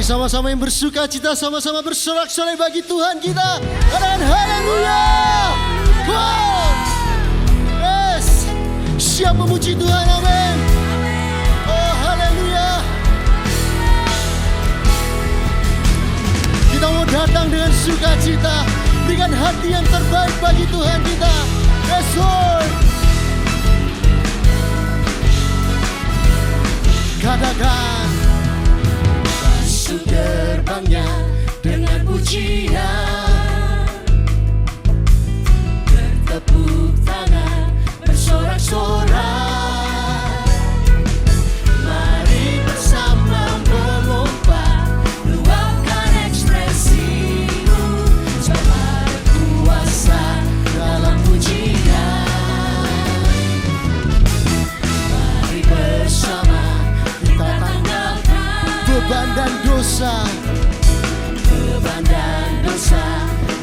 sama-sama yang bersuka cita, sama-sama bersorak-sorai bagi Tuhan kita. Dan haleluya. Wow. Yes. Siap memuji Tuhan, amin. Oh haleluya. Kita mau datang dengan sukacita, berikan hati yang terbaik bagi Tuhan kita. Yes Lord. Katakan basuh gerbangnya dengan pujian, bertepuk tangan, bersorak-sorak. Mari bersama melompat, luapkan ekspresimu, sebab kuasa dalam pujian. Mari bersama kita tanggalkan beban dan dosa,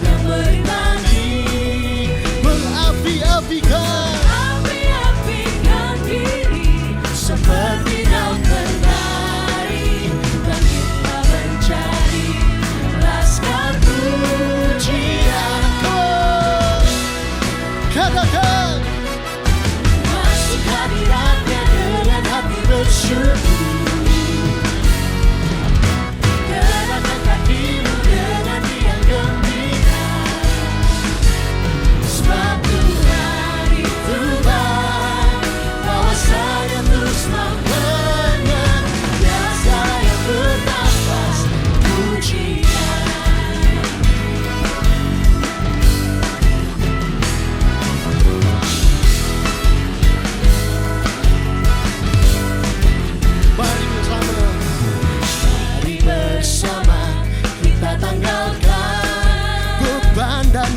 yang beritangi, mengapi-apikan diri seperti daun kenari, dan kita mencari laskar pujian. Katakan masuk hadiratnya dengan hati bersyukur.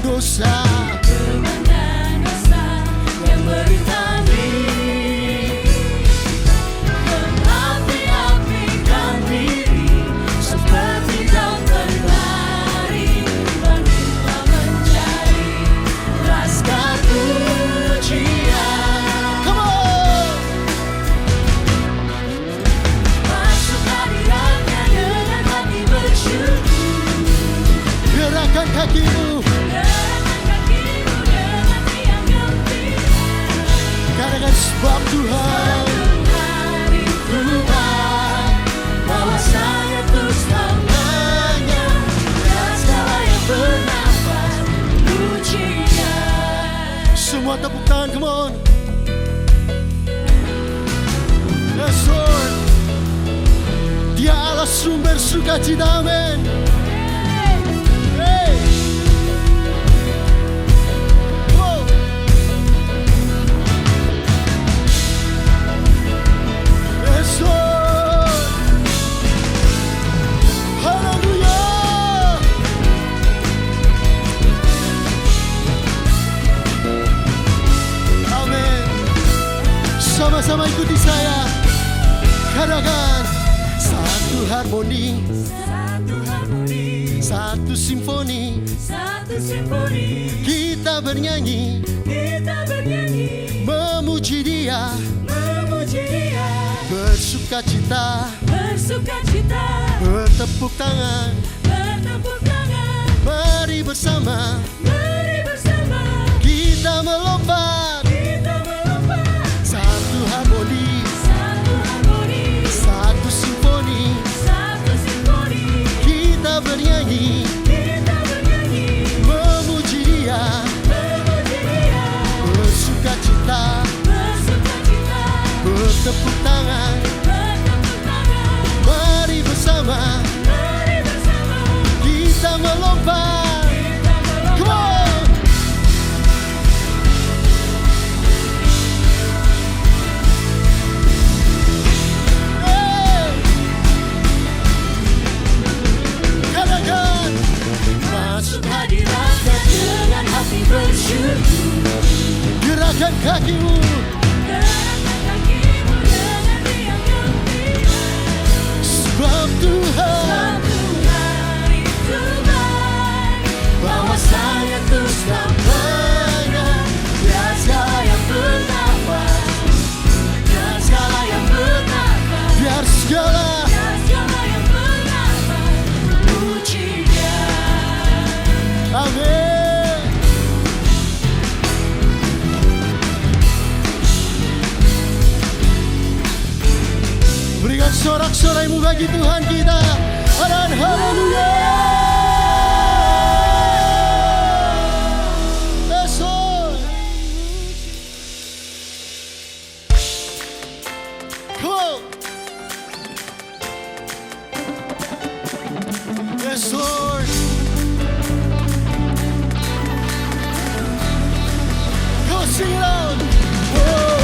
Dosa yang beritangi, mengapi-apikan diri seperti daun kenari, dan kita mencari laskar pujian. Come on! Masuk hadiratnya dengan hati bersyukur. Gerakkan kakimu, katakan sebab Tuhan Tuhan bahwasanya terus namanya, dan segala yang bernafas pujian. Semua tepuk tangan, come on. Yes Lord. Dia Allah sumber sukacita, amin. Sama-sama ikuti saya. Katakan satu harmoni, satu simfoni, kita bernyanyi, memuji Dia, bersuka cita, bertepuk tangan, mari bersama, kita melompat. Satu harmoni, satu simfoni, kita bernyanyi, memuji Dia, bersuka cita, bertepuk tangan, mari bersama, kita melompat. Come on! Hadiratnya dengan hati bersyukur. Gerakkan kakimu, dengan riang gembira, sebab Tuhan itu baik, bahwasanya terus namanya, dan segala yang bernafas, biar segala Sorak-soraimu bagi Tuhan kita. Dan haleluya. Yes Lord. Come on. Yes Lord. Come on, sing it out. Oh,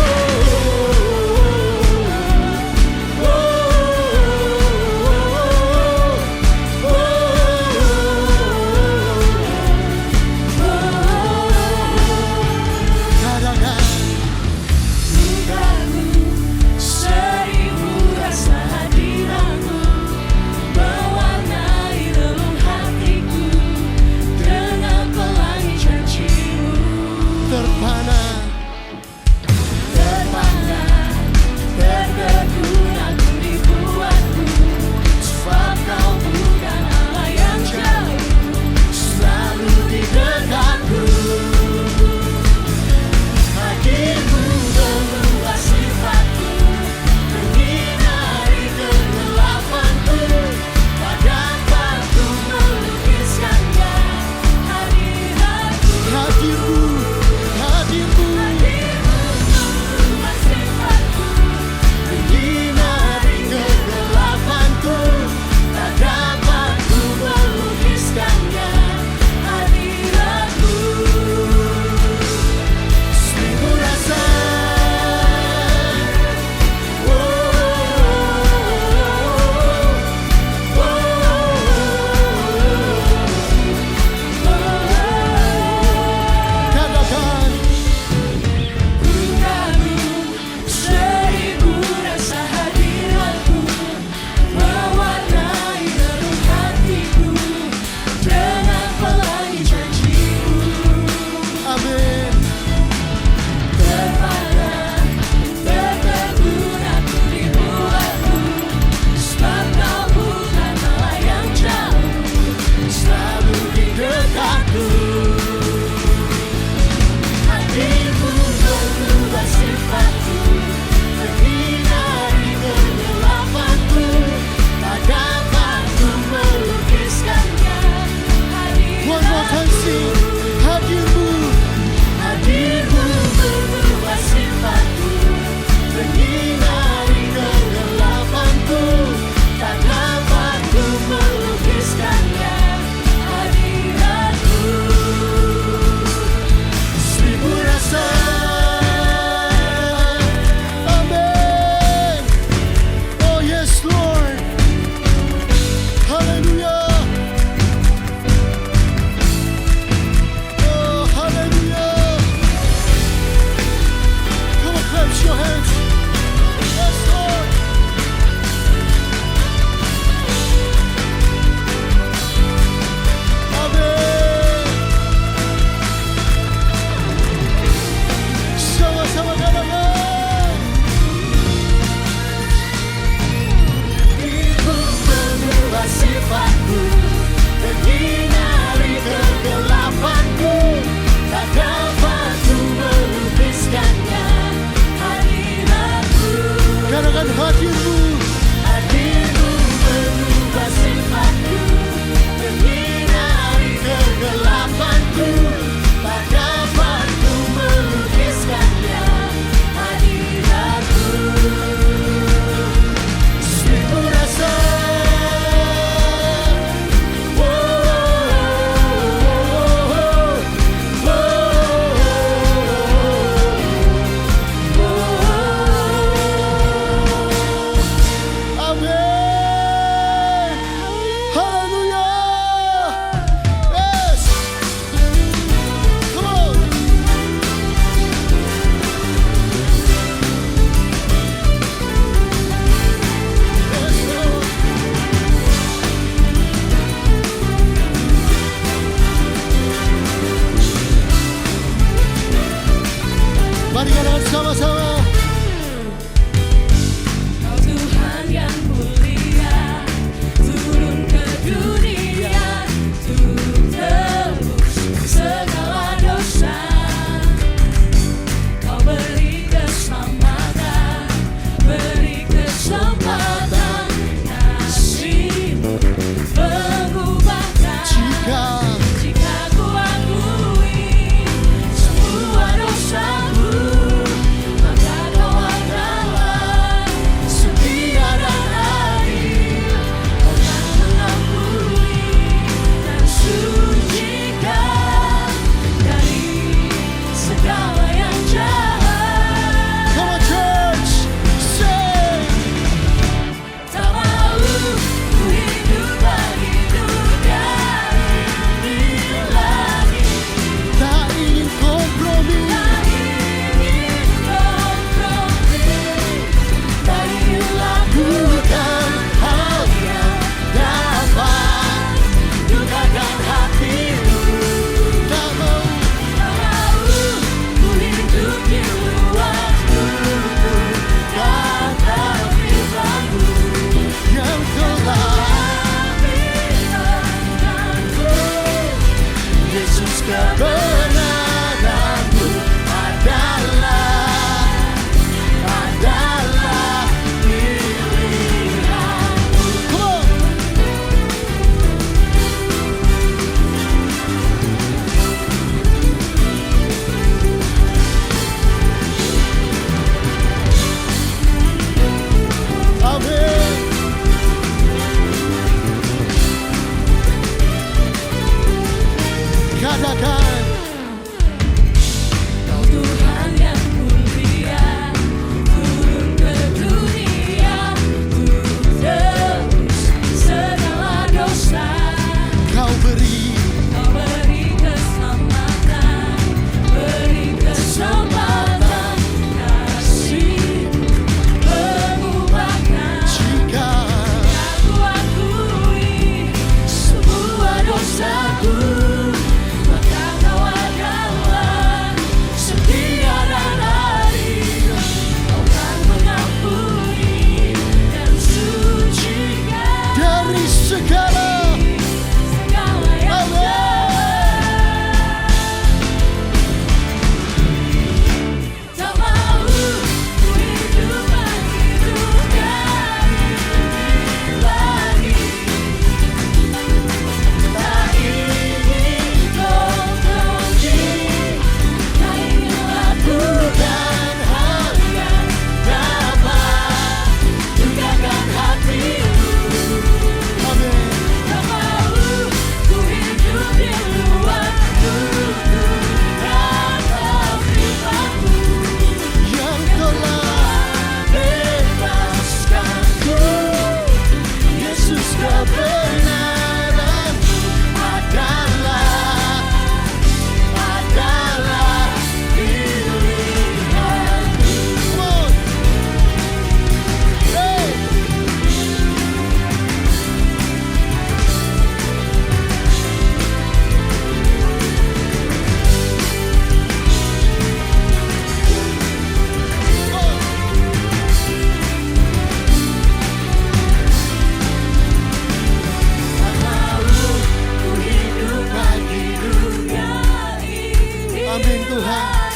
Amin Tuhan.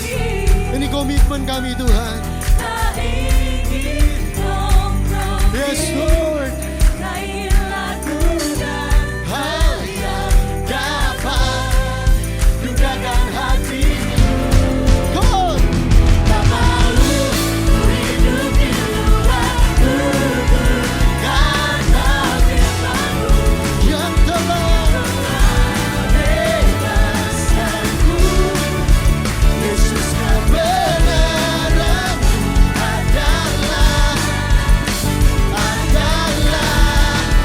Ini komitmen kami Tuhan. Yes Lord. Hal yang dapat dugakan hati. Come on. Tak malu ku hidup di luar kata firman-Mu yang telah bebaskanku. Yesus kebenaran-Mu adalah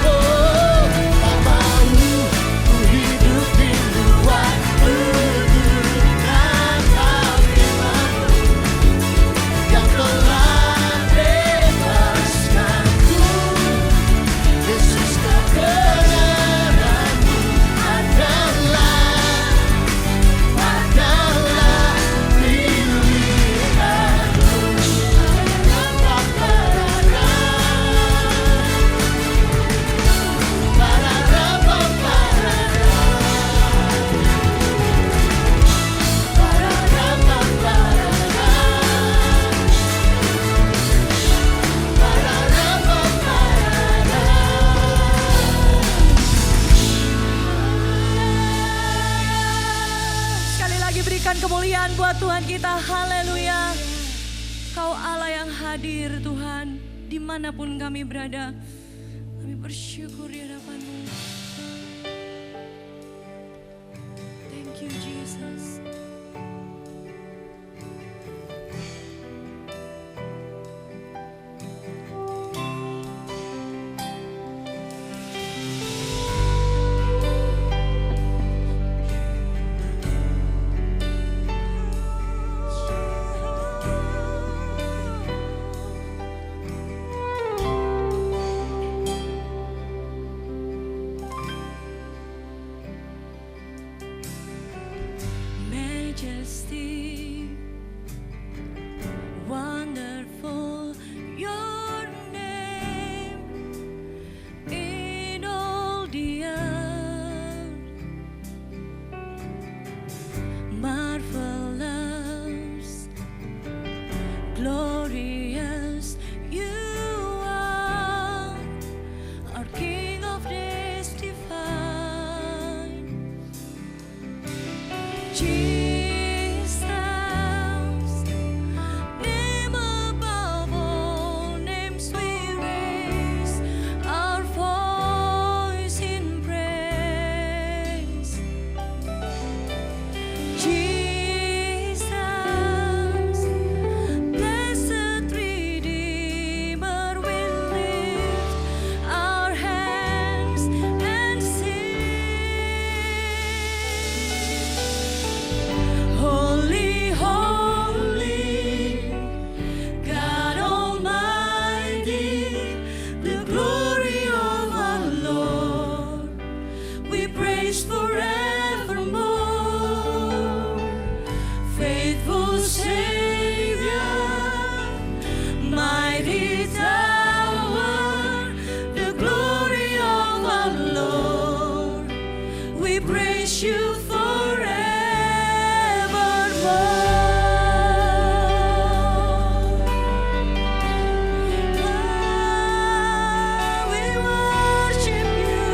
oh, tak malu ku hidup di luar kata firman-Mu yang telah bebaskanku. Yesus kebenaran-Mu adalah Sekali lagi berikan kemuliaan buat Tuhan kita. Haleluya. Kau Allah yang hadir Tuhan. Dimanapun kami berada, kami bersyukur di hadapan-Mu. Thank you Jesus. Majesty, wonderful your name in all the earth, marvelous, glorious you are, our King of days divine. Jesus, name above all names we raise our voice in praise. Jesus, blessed Redeemer, we lift our hands and sing. Holy, holy, God Almighty, the glory of our Lord, we praise forevermore. Faithful Savior, mighty Tower, the glory of our Lord, we praise you forevermore. We worship you.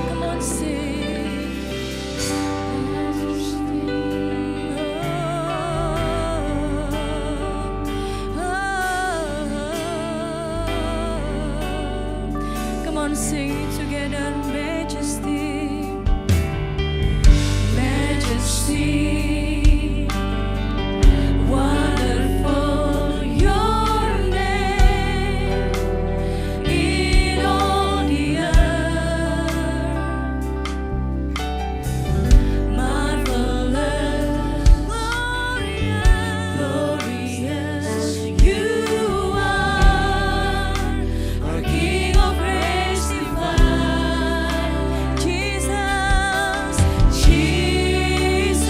Come on, sing. Come on, sing it together. Majesty, majesty, wonderful your name in all the earth, marvelous, glorious you are, our King of grace divine. Jesus, Jesus,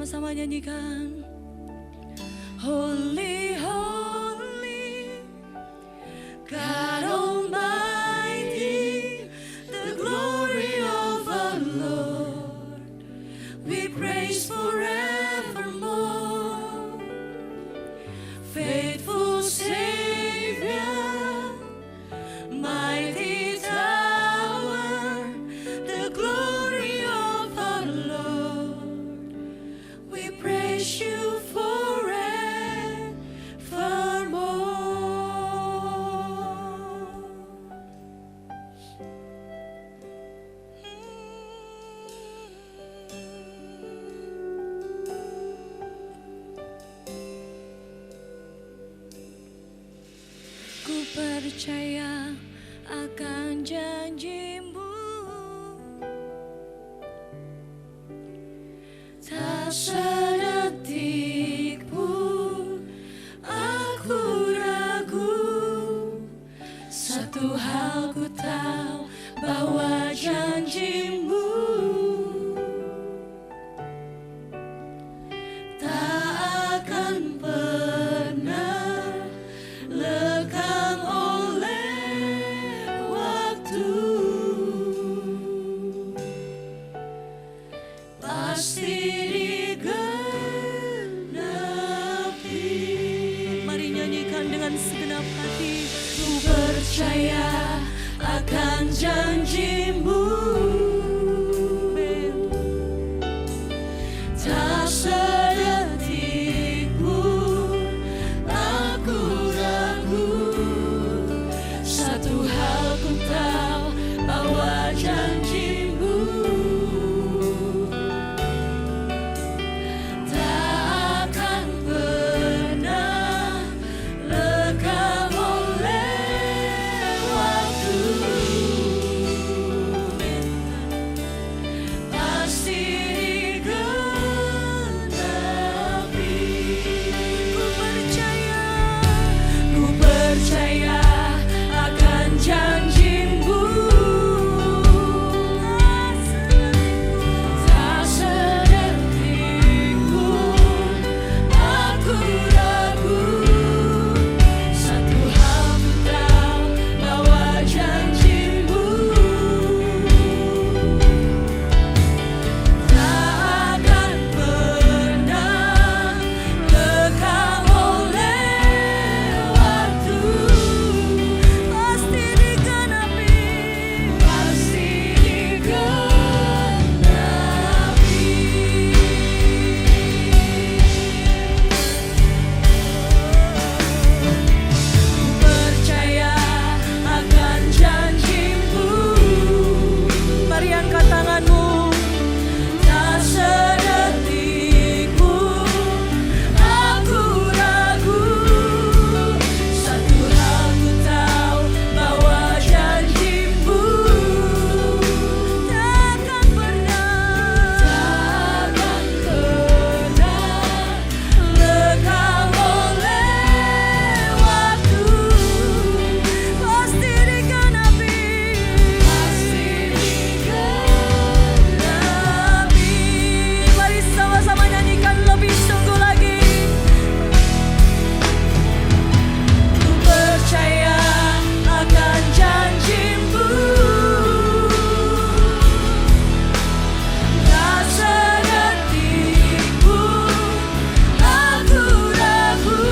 sama-sama nyanyikan. Holy, holy, God Almighty, the glory of our Lord, we praise forevermore. Faithful Savior, mighty tower, the glory of our Lord, we praise you Ku percaya akan janji-Mu, tak sedetik pun aku ragu. Satu hal ku tahu, bahwa janji-Mu tak akan pernah lekang oleh waktu. Pasti digenapi. Mari nyanyikan dengan segenap hati. Ku percaya akan janji-Mu, tak sedetik pun aku ragu. Satu hal ku tahu, bahwa janji-Mu tak akan pernah lekang oleh waktu. Pasti digenapi. Ku percaya akan janji-Mu, tak sedetik pun aku ragu. Satu hal ku tahu, bahwa janji-Mu tak akan pernah lekang oleh waktu. Pasti digenapi. Pasti digenapi. Ku percaya akan janji-Mu. Mari angkat tanganmu. Tak sedetik pun aku ragu. Satu hal ku tahu, bahwa janji-Mu takkan pernah lekang oleh waktu. Pasti digenapi. Pasti digenapi. Mari sama-sama nyanyikan lebih sungguh lagi. Ku percaya akan janji-Mu, tak sedetik pun aku ragu.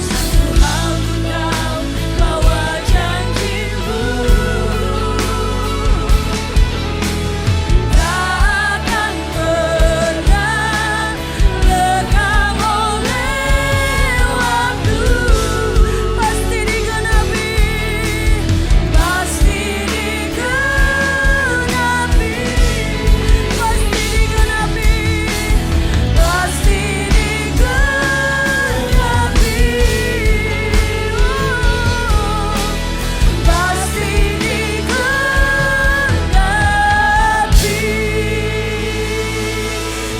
Satu hal ku tahu, bahwa janji-Mu tak akan pernah lekang oleh waktu. Pasti digenapi. Pasti digenapi. Pasti digenapi. Pasti digenapi. Pasti digenapi.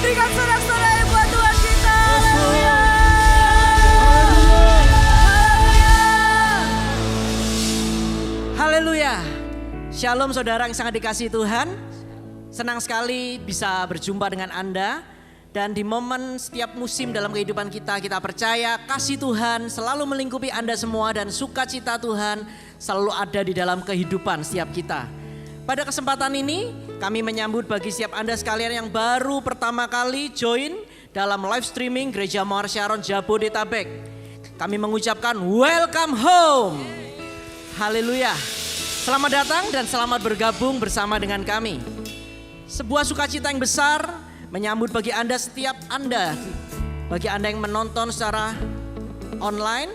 Berikan sorak-sorai buat Tuhan kita. Haleluya. Haleluya. Shalom saudara yang sangat dikasihi Tuhan. Senang sekali bisa berjumpa dengan Anda Dan di momen setiap musim dalam kehidupan kita, kita percaya kasih Tuhan selalu melingkupi Anda semua dan sukacita Tuhan selalu ada di dalam kehidupan setiap kita. Pada kesempatan ini kami menyambut bagi setiap Anda sekalian yang baru pertama kali join dalam live streaming Gereja Mawar Syaron Jabodetabek. Kami mengucapkan welcome home. Haleluya. Selamat datang dan selamat bergabung bersama dengan kami. Sebuah sukacita yang besar menyambut bagi Anda setiap Anda. Bagi Anda yang menonton secara online.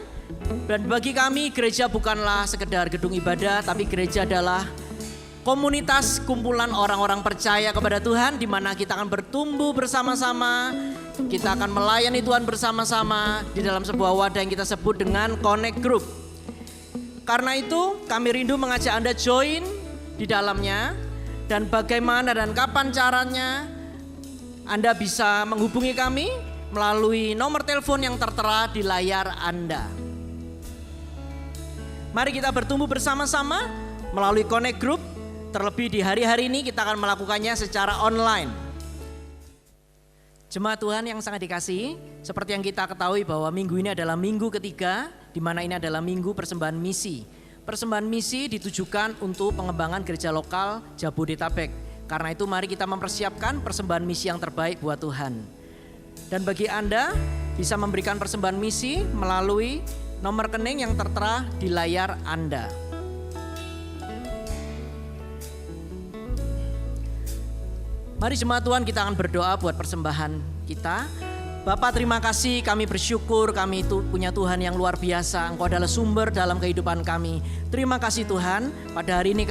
Dan bagi kami gereja bukanlah sekedar gedung ibadah, tapi gereja adalah komunitas kumpulan orang-orang percaya kepada Tuhan, di mana kita akan bertumbuh bersama-sama, kita akan melayani Tuhan bersama-sama di dalam sebuah wadah yang kita sebut dengan Connect Group. Karena itu kami rindu mengajak Anda join di dalamnya, dan bagaimana dan kapan caranya Anda bisa menghubungi kami melalui nomor telepon yang tertera di layar Anda. Mari kita bertumbuh bersama-sama melalui Connect Group. Terlebih di hari-hari ini kita akan melakukannya secara online. Jemaat Tuhan yang sangat dikasihi, seperti yang kita ketahui bahwa minggu ini adalah minggu ketiga, di mana ini adalah minggu persembahan misi. Persembahan misi ditujukan untuk pengembangan gereja lokal Jabodetabek. Karena itu mari kita mempersiapkan persembahan misi yang terbaik buat Tuhan. Dan bagi Anda bisa memberikan persembahan misi melalui nomor rekening yang tertera di layar Anda. Mari jemaat Tuhan kita akan berdoa buat persembahan kita. Bapa terima kasih, kami bersyukur kami itu punya Tuhan yang luar biasa. Engkau adalah sumber dalam kehidupan kami. Terima kasih Tuhan, pada hari ini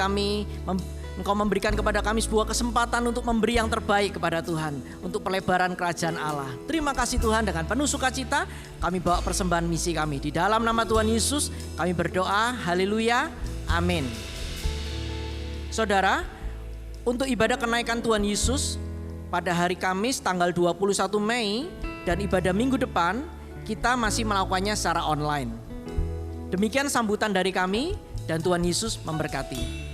Engkau memberikan kepada kami sebuah kesempatan untuk memberi yang terbaik kepada Tuhan. Untuk pelebaran kerajaan Allah. Terima kasih Tuhan, dengan penuh sukacita kami bawa persembahan misi kami. Di dalam nama Tuhan Yesus kami berdoa, haleluya, amin. Saudara, untuk ibadah kenaikan Tuhan Yesus pada hari Kamis tanggal 21 Mei dan ibadah minggu depan kita masih melakukannya secara online. Demikian sambutan dari kami dan Tuhan Yesus memberkati.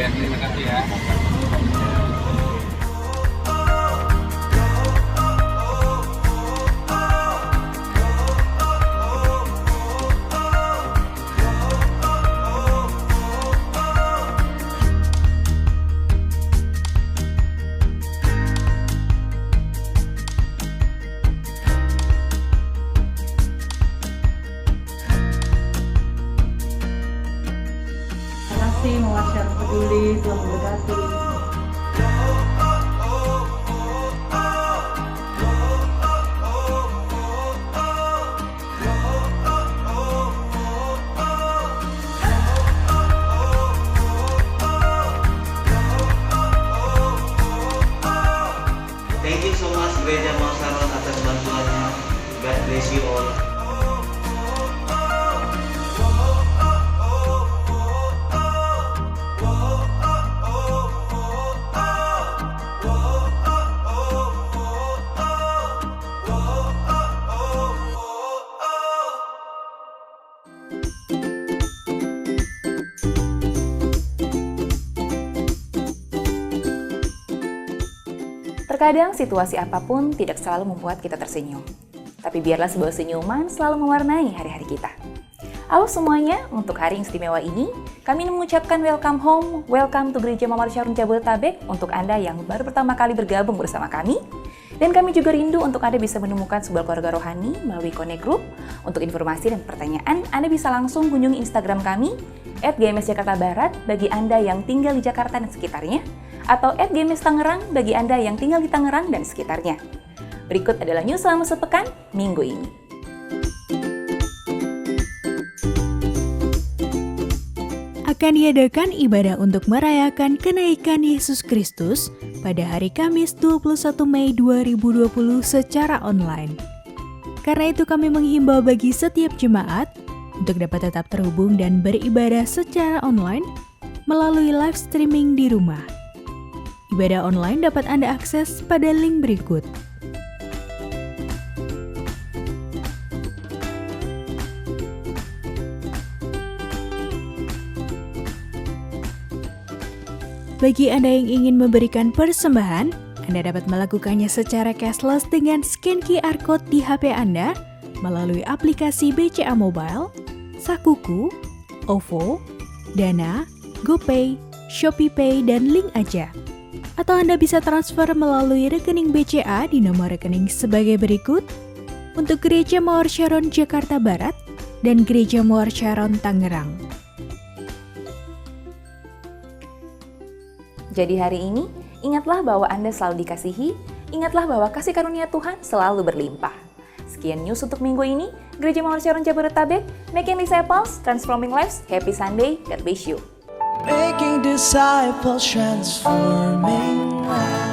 Terima kasih ya. Mawar Syaron peduli, Tuhan memberkati. Thank you so much Gereja Mawar Syaron atas bantuannya. God bless you all. Terkadang situasi apapun tidak selalu membuat kita tersenyum. Tapi biarlah sebuah senyuman selalu mewarnai hari-hari kita. Halo semuanya, untuk hari yang istimewa ini, kami mengucapkan welcome home, welcome to Gereja Mawar Syaron Jabodetabek untuk Anda yang baru pertama kali bergabung bersama kami. Dan kami juga rindu untuk Anda bisa menemukan sebuah keluarga rohani melalui Connect Group. Untuk informasi dan pertanyaan, Anda bisa langsung kunjungi Instagram kami, @GMS-Jakarta-Barat bagi Anda yang tinggal di Jakarta dan sekitarnya, atau @GMS-Tangerang bagi Anda yang tinggal di Tangerang dan sekitarnya. Berikut adalah news selama sepekan minggu ini. akan diadakan ibadah untuk merayakan kenaikan Yesus Kristus pada hari Kamis 21 Mei 2020 secara online. Karena itu kami menghimbau bagi setiap jemaat untuk dapat tetap terhubung dan beribadah secara online melalui live streaming di rumah. Ibadah online dapat Anda akses pada link berikut. Bagi Anda yang ingin memberikan persembahan, Anda dapat melakukannya secara cashless dengan scan QR Code di HP Anda melalui aplikasi BCA Mobile, Sakuku, OVO, Dana, GoPay, ShopeePay, dan Link Aja. Atau Anda bisa transfer melalui rekening BCA di nomor rekening sebagai berikut untuk Gereja Mawar Sharon Jakarta Barat dan Gereja Mawar Sharon Tangerang. Jadi hari ini, ingatlah bahwa Anda selalu dikasihi, ingatlah bahwa kasih karunia Tuhan selalu berlimpah. Sekian news untuk minggu ini, Gereja Mawar Sharon Jabodetabek, Making Disciples, Transforming Lives, Happy Sunday, God bless you. Making disciples, transforming lives.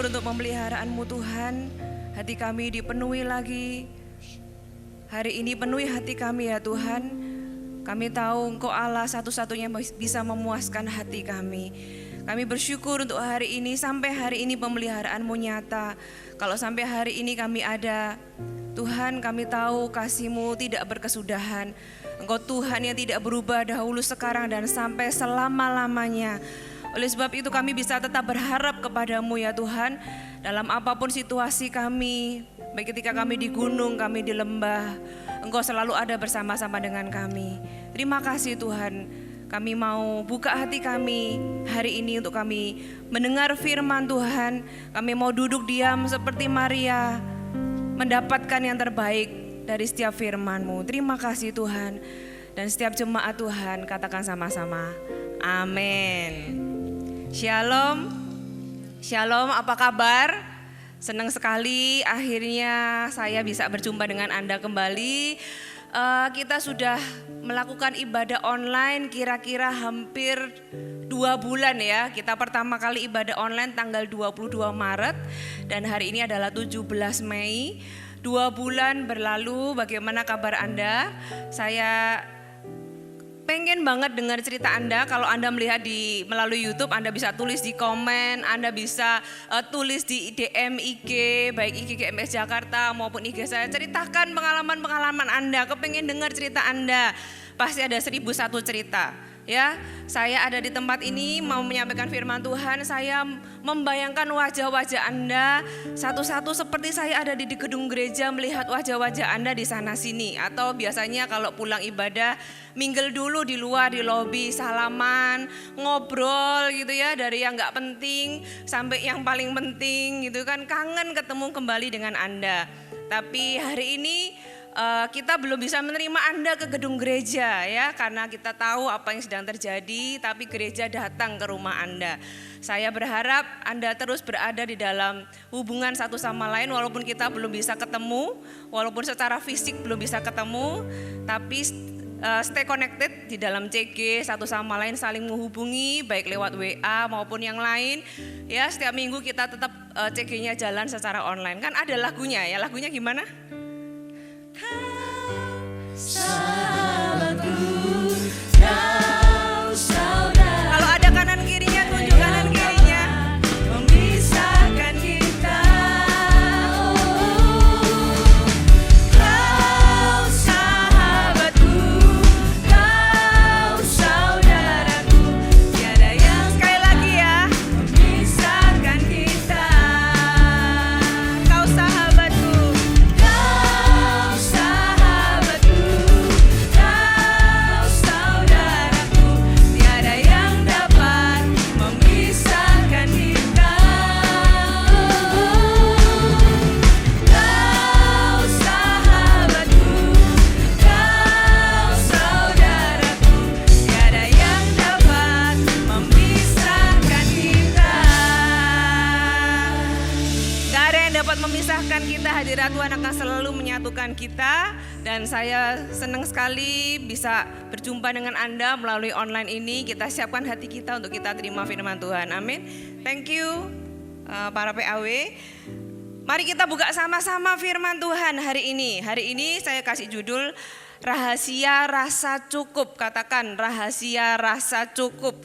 bersyukur untuk pemeliharaan-Mu Tuhan. Hati kami dipenuhi lagi. Hari ini penuhi hati kami ya Tuhan. Kami tahu Engkau Allah satu-satunya bisa memuaskan hati kami. Kami bersyukur untuk hari ini, sampai hari ini pemeliharaan-Mu nyata. Kalau sampai hari ini kami ada, Tuhan kami tahu kasih-Mu tidak berkesudahan. Engkau Tuhan yang tidak berubah dahulu, sekarang, dan sampai selama-lamanya. Oleh sebab itu kami bisa tetap berharap kepada-Mu ya Tuhan. Dalam apapun situasi kami, baik ketika kami di gunung, kami di lembah, Engkau selalu ada bersama-sama dengan kami. Terima kasih Tuhan. Kami mau buka hati kami hari ini untuk kami mendengar firman Tuhan. Kami mau duduk diam seperti Maria, mendapatkan yang terbaik dari setiap firman-Mu. Terima kasih Tuhan. Dan setiap jemaat Tuhan katakan sama-sama, amin. Shalom. Shalom, apa kabar? Senang sekali akhirnya saya bisa berjumpa dengan Anda kembali. Kita sudah melakukan ibadah online kira-kira hampir 2 bulan ya. Kita pertama kali ibadah online tanggal 22 Maret dan hari ini adalah 17 Mei. 2 bulan berlalu, bagaimana kabar Anda? Saya pengen banget dengar cerita Anda. Kalau Anda melihat melalui YouTube, Anda bisa tulis di komen, Anda bisa tulis di DM IG, baik IG GMS Jakarta maupun IG saya. Ceritakan pengalaman-pengalaman Anda, kepengen dengar cerita Anda. Pasti ada 1001 cerita. Ya, saya ada di tempat ini mau menyampaikan firman Tuhan. Saya membayangkan wajah-wajah Anda satu-satu seperti saya ada di gedung gereja melihat wajah-wajah Anda di sana sini. Atau biasanya kalau pulang ibadah mingle dulu di luar di lobi, salaman, ngobrol gitu ya, dari yang nggak penting sampai yang paling penting gitu kan, kangen ketemu kembali dengan Anda. Tapi hari ini kita belum bisa menerima Anda ke gedung gereja ya, karena kita tahu apa yang sedang terjadi, tapi gereja datang ke rumah Anda. Saya berharap Anda terus berada di dalam hubungan satu sama lain, walaupun kita belum bisa ketemu, walaupun secara fisik belum bisa ketemu, tapi stay connected di dalam CG, satu sama lain saling menghubungi baik lewat WA maupun yang lain. Ya, setiap minggu kita tetap CG-nya jalan secara online. Kan ada lagunya ya, lagunya gimana? Kalau ada kanan kirinya, tunjuk kanan kirinya. Memisahkan kita. Kau sahabatku, kau saudaraku, tiada yang, sekali lagi ya, memisahkan kita. Kau sahabatku, kau sahabatku, kau saudaraku, tiada yang dapat memisahkan kita. Kau sahabatku, kau saudaraku, tiada yang dapat memisahkan kita. Gak ada yang dapat memisahkan kita, hadirat Tuhan akan selalu menyatukan kita. Dan saya senang sekali bisa berjumpa dengan Anda melalui online ini. Kita siapkan hati kita untuk kita terima firman Tuhan, amin. Thank you para PAW. Mari kita buka sama-sama firman Tuhan hari ini. Hari ini saya kasih judul Rahasia Rasa Cukup. Katakan rahasia rasa cukup.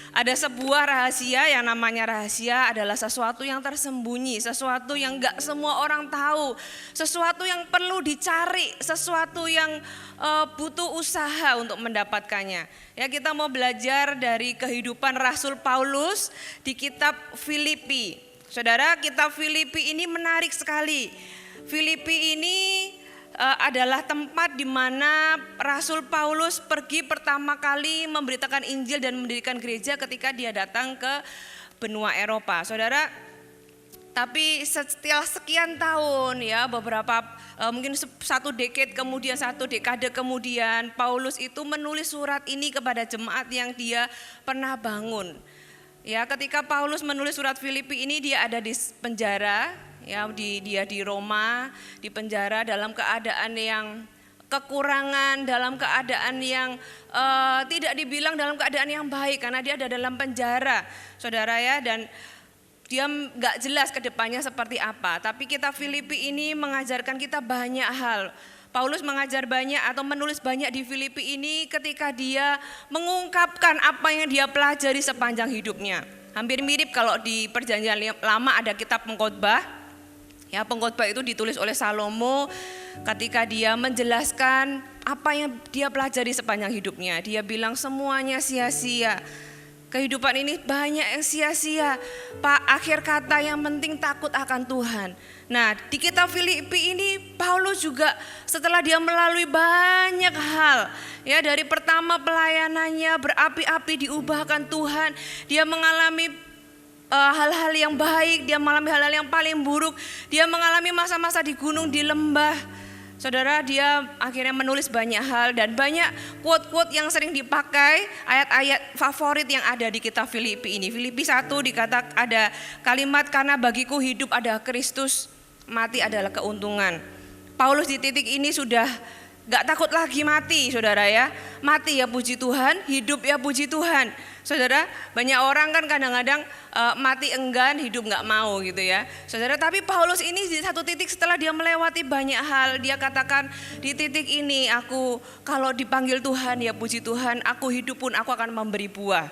Ada sebuah rahasia, yang namanya rahasia adalah sesuatu yang tersembunyi, sesuatu yang gak semua orang tahu, sesuatu yang perlu dicari, sesuatu yang butuh usaha untuk mendapatkannya. Ya, kita mau belajar dari kehidupan Rasul Paulus di kitab Filipi. Saudara, kitab Filipi ini menarik sekali. Filipi ini adalah tempat di mana Rasul Paulus pergi pertama kali memberitakan Injil dan mendirikan gereja ketika dia datang ke benua Eropa. Saudara, tapi setelah sekian tahun ya, beberapa mungkin satu dekade kemudian Paulus itu menulis surat ini kepada jemaat yang dia pernah bangun. Ya, ketika Paulus menulis surat Filipi ini, dia ada di penjara. Ya, dia di Roma, di penjara dalam keadaan yang kekurangan, dalam keadaan yang tidak dibilang dalam keadaan yang baik, karena dia ada dalam penjara, saudara ya. Dan dia nggak jelas ke depannya seperti apa. Tapi kitab Filipi ini mengajarkan kita banyak hal. Paulus mengajar banyak atau menulis banyak di Filipi ini ketika dia mengungkapkan apa yang dia pelajari sepanjang hidupnya. Hampir mirip kalau di Perjanjian Lama ada kitab Pengkhotbah. Ya, Pengkhotbah itu ditulis oleh Salomo ketika dia menjelaskan apa yang dia pelajari sepanjang hidupnya. Dia bilang semuanya sia-sia. Kehidupan ini banyak yang sia-sia. Pak, akhir kata yang penting takut akan Tuhan. Nah, di kitab Filipi ini Paulus juga setelah dia melalui banyak hal, ya, dari pertama pelayanannya berapi-api diubahkan Tuhan, dia mengalami hal-hal yang baik, dia mengalami hal-hal yang paling buruk, dia mengalami masa-masa di gunung, di lembah. Saudara, dia akhirnya menulis banyak hal dan banyak quote-quote yang sering dipakai, ayat-ayat favorit yang ada di kitab Filipi ini. Filipi 1 dikatakan ada kalimat, karena bagiku hidup adalah Kristus, mati adalah keuntungan. Paulus di titik ini sudah gak takut lagi mati, saudara ya. Mati ya puji Tuhan, hidup ya puji Tuhan. Saudara, banyak orang kan kadang-kadang mati enggan, hidup gak mau gitu ya. Saudara, tapi Paulus ini di satu titik setelah dia melewati banyak hal, dia katakan di titik ini aku kalau dipanggil Tuhan ya puji Tuhan, aku hidup pun aku akan memberi buah.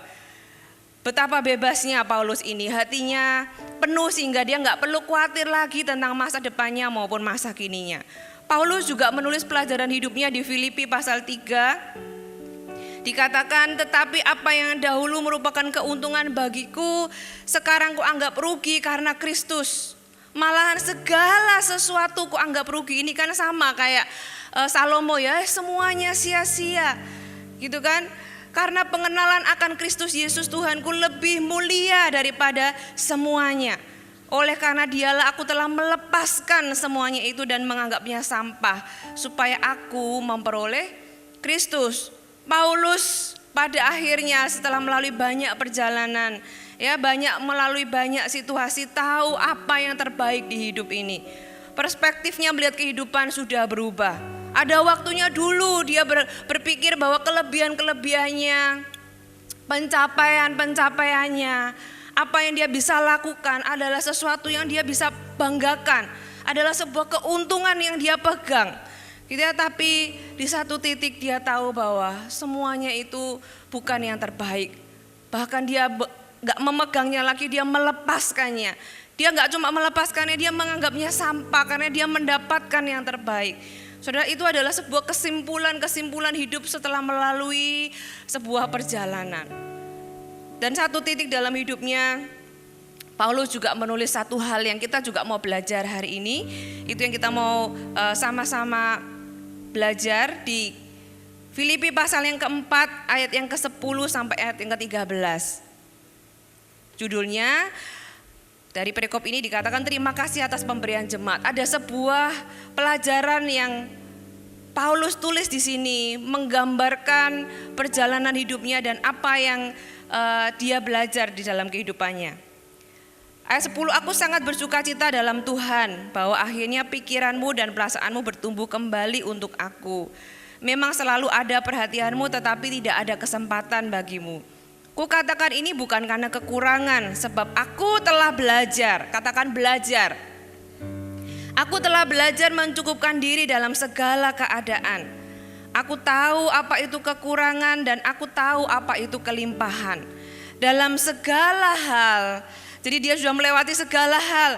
Betapa bebasnya Paulus ini, hatinya penuh sehingga dia gak perlu khawatir lagi tentang masa depannya maupun masa kininya. Paulus juga menulis pelajaran hidupnya di Filipi pasal 3. Dikatakan, tetapi apa yang dahulu merupakan keuntungan bagiku, sekarang ku anggap rugi karena Kristus. Malahan segala sesuatu ku anggap rugi. Ini kan sama kayak Salomo ya, semuanya sia-sia gitu kan. Karena pengenalan akan Kristus Yesus Tuhanku lebih mulia daripada semuanya. Oleh karena dialah aku telah melepaskan semuanya itu dan menganggapnya sampah, supaya aku memperoleh Kristus. Paulus pada akhirnya setelah melalui banyak perjalanan, ya melalui banyak situasi, tahu apa yang terbaik di hidup ini. Perspektifnya melihat kehidupan sudah berubah. Ada waktunya dulu dia berpikir bahwa kelebihan-kelebihannya, pencapaiannya, apa yang dia bisa lakukan adalah sesuatu yang dia bisa banggakan, adalah sebuah keuntungan yang dia pegang. Gitu ya, tapi di satu titik dia tahu bahwa semuanya itu bukan yang terbaik. Bahkan dia gak memegangnya lagi, dia melepaskannya. Dia gak cuma melepaskannya, dia menganggapnya sampah karena dia mendapatkan yang terbaik. Saudara, itu adalah sebuah kesimpulan hidup setelah melalui sebuah perjalanan. Dan satu titik dalam hidupnya, Paulus juga menulis satu hal yang kita juga mau belajar hari ini. Itu yang kita mau sama-sama belajar di Filipi pasal yang keempat, ayat yang ke-10 sampai ayat yang ke-13. Judulnya dari perikop ini dikatakan, terima kasih atas pemberian jemaat. Ada sebuah pelajaran yang Paulus tulis di sini, menggambarkan perjalanan hidupnya dan apa yang dia belajar di dalam kehidupannya. Ayat 10, aku sangat bersuka cita dalam Tuhan bahwa akhirnya pikiranmu dan perasaanmu bertumbuh kembali untuk aku. Memang selalu ada perhatianmu tetapi tidak ada kesempatan bagimu. Kukatakan ini bukan karena kekurangan, sebab aku telah belajar, katakan belajar. Aku telah belajar mencukupkan diri dalam segala keadaan. Aku tahu apa itu kekurangan dan aku tahu apa itu kelimpahan. Dalam segala hal, jadi dia sudah melewati segala hal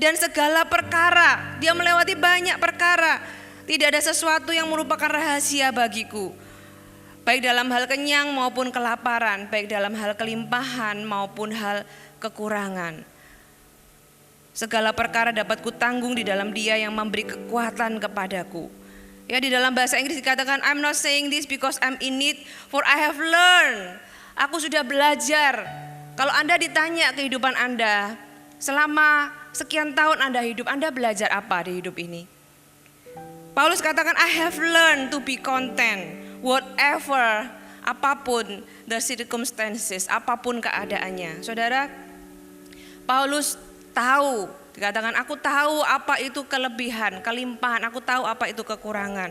dan segala perkara. Dia melewati banyak perkara. Tidak ada sesuatu yang merupakan rahasia bagiku. Baik dalam hal kenyang maupun kelaparan, baik dalam hal kelimpahan maupun hal kekurangan. Segala perkara dapat kutanggung di dalam Dia yang memberi kekuatan kepadaku. Ya, di dalam bahasa Inggris dikatakan, I'm not saying this because I'm in it, for I have learned. Aku sudah belajar. Kalau Anda ditanya kehidupan Anda, selama sekian tahun Anda hidup, Anda belajar apa di hidup ini? Paulus katakan, I have learned to be content, whatever, apapun the circumstances, apapun keadaannya. Saudara, Paulus tahu, dikatakan aku tahu apa itu kelebihan, kelimpahan, aku tahu apa itu kekurangan.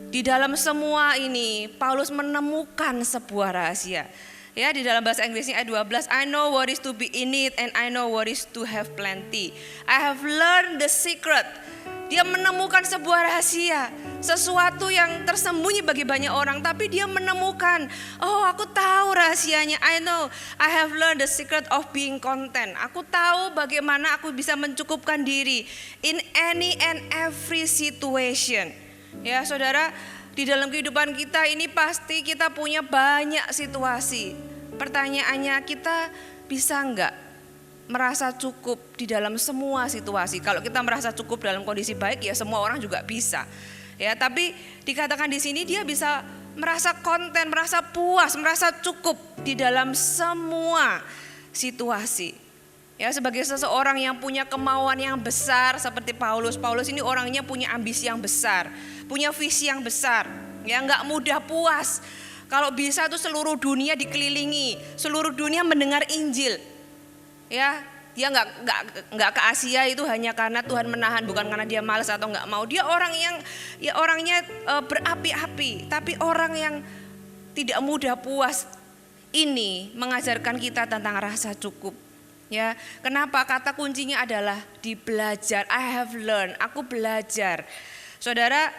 Di dalam semua ini, Paulus menemukan sebuah rahasia. Ya, di dalam bahasa Inggrisnya ayat 12, I know what is to be in it and I know what is to have plenty. I have learned the secret. Dia menemukan sebuah rahasia, sesuatu yang tersembunyi bagi banyak orang, tapi dia menemukan, oh aku tahu rahasianya, I know, I have learned the secret of being content. Aku tahu bagaimana aku bisa mencukupkan diri in any and every situation. Ya saudara, di dalam kehidupan kita ini pasti kita punya banyak situasi. Pertanyaannya, kita bisa enggak merasa cukup di dalam semua situasi? Kalau kita merasa cukup dalam kondisi baik, ya semua orang juga bisa. Ya, tapi dikatakan di sini dia bisa merasa konten, merasa puas, merasa cukup di dalam semua situasi. Ya, sebagai seseorang yang punya kemauan yang besar seperti Paulus. Paulus ini orangnya punya ambisi yang besar, punya visi yang besar. Ya, enggak mudah puas. Kalau bisa tuh seluruh dunia dikelilingi, seluruh dunia mendengar Injil. Ya, dia nggak ke Asia itu hanya karena Tuhan menahan, bukan karena dia malas atau nggak mau. Dia orang yang orangnya berapi-api, tapi orang yang tidak mudah puas ini mengajarkan kita tentang rasa cukup. Ya, kenapa? Kata kuncinya adalah di belajar. I have learned, aku belajar. Saudara,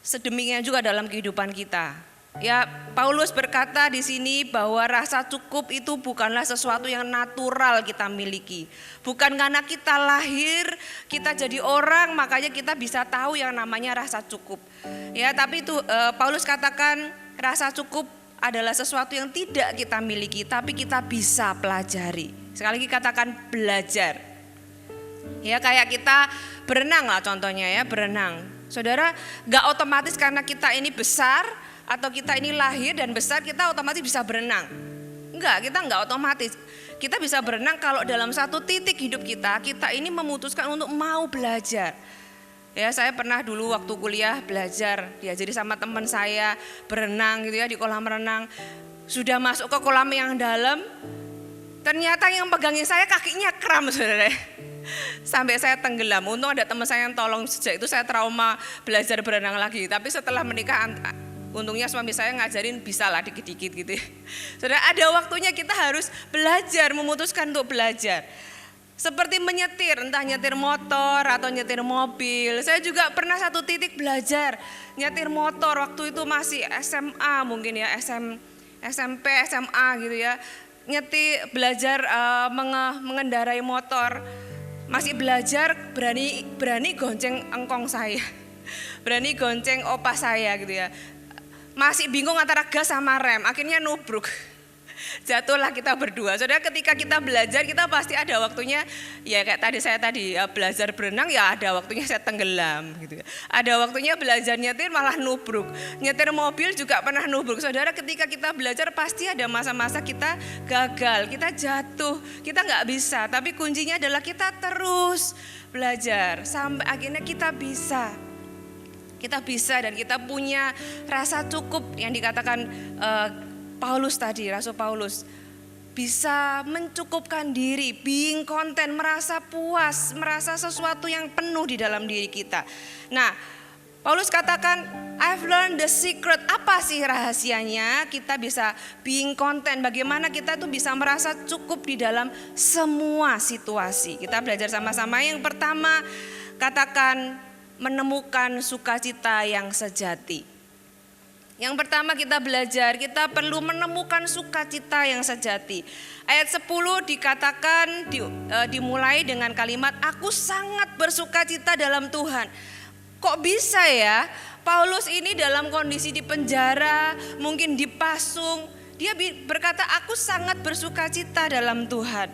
sedemikian juga dalam kehidupan kita. Ya, Paulus berkata di sini bahwa rasa cukup itu bukanlah sesuatu yang natural kita miliki. Bukan karena kita lahir, kita jadi orang, makanya kita bisa tahu yang namanya rasa cukup. Ya, tapi itu Paulus katakan rasa cukup adalah sesuatu yang tidak kita miliki, tapi kita bisa pelajari. Sekali lagi katakan belajar. Ya, kayak kita berenang lah contohnya ya, berenang. Saudara, gak otomatis karena kita ini besar atau kita ini lahir dan besar kita otomatis bisa berenang. Enggak, kita enggak otomatis. Kita bisa berenang kalau dalam satu titik hidup kita ini memutuskan untuk mau belajar. Ya, saya pernah dulu waktu kuliah belajar, diajari sama teman saya berenang gitu ya di kolam renang. Sudah masuk ke kolam yang dalam, ternyata yang pegangin saya kakinya kram, saudara. Sampai saya tenggelam. Untung ada teman saya yang tolong, sejak itu saya trauma belajar berenang lagi. Tapi setelah menikah, untungnya suami saya ngajarin bisa lah dikit-dikit gitu. Saudara, ada waktunya kita harus belajar, memutuskan untuk belajar. Seperti menyetir, entah nyetir motor atau nyetir mobil. Saya juga pernah satu titik belajar nyetir motor, waktu itu masih SMA mungkin ya, SMP, SMA gitu ya. Belajar mengendarai motor. Masih belajar, berani gonceng engkong saya. Berani gonceng opa saya gitu ya. Masih bingung antara gas sama rem, akhirnya nubruk. Jatuhlah kita berdua. Saudara, ketika kita belajar, kita pasti ada waktunya, ya kayak saya tadi belajar berenang, ya ada waktunya saya tenggelam gitu. Ada waktunya belajar nyetir malah nubruk. Nyetir mobil juga pernah nubruk. Saudara, ketika kita belajar pasti ada masa-masa kita gagal, kita jatuh, kita nggak bisa. Tapi kuncinya adalah kita terus belajar sampai akhirnya kita bisa. Kita bisa dan kita punya rasa cukup yang dikatakan Paulus tadi, Rasul Paulus. Bisa mencukupkan diri, being content, merasa puas, merasa sesuatu yang penuh di dalam diri kita. Nah, Paulus katakan, I've learned the secret. Apa sih rahasianya kita bisa being content? Bagaimana kita tuh bisa merasa cukup di dalam semua situasi? Kita belajar sama-sama. Yang pertama, katakan menemukan sukacita yang sejati. Yang pertama kita belajar, kita perlu menemukan sukacita yang sejati. Ayat 10 dikatakan, dimulai dengan kalimat, aku sangat bersukacita dalam Tuhan. Kok bisa ya, Paulus ini dalam kondisi di penjara, mungkin dipasung, dia berkata, aku sangat bersukacita dalam Tuhan.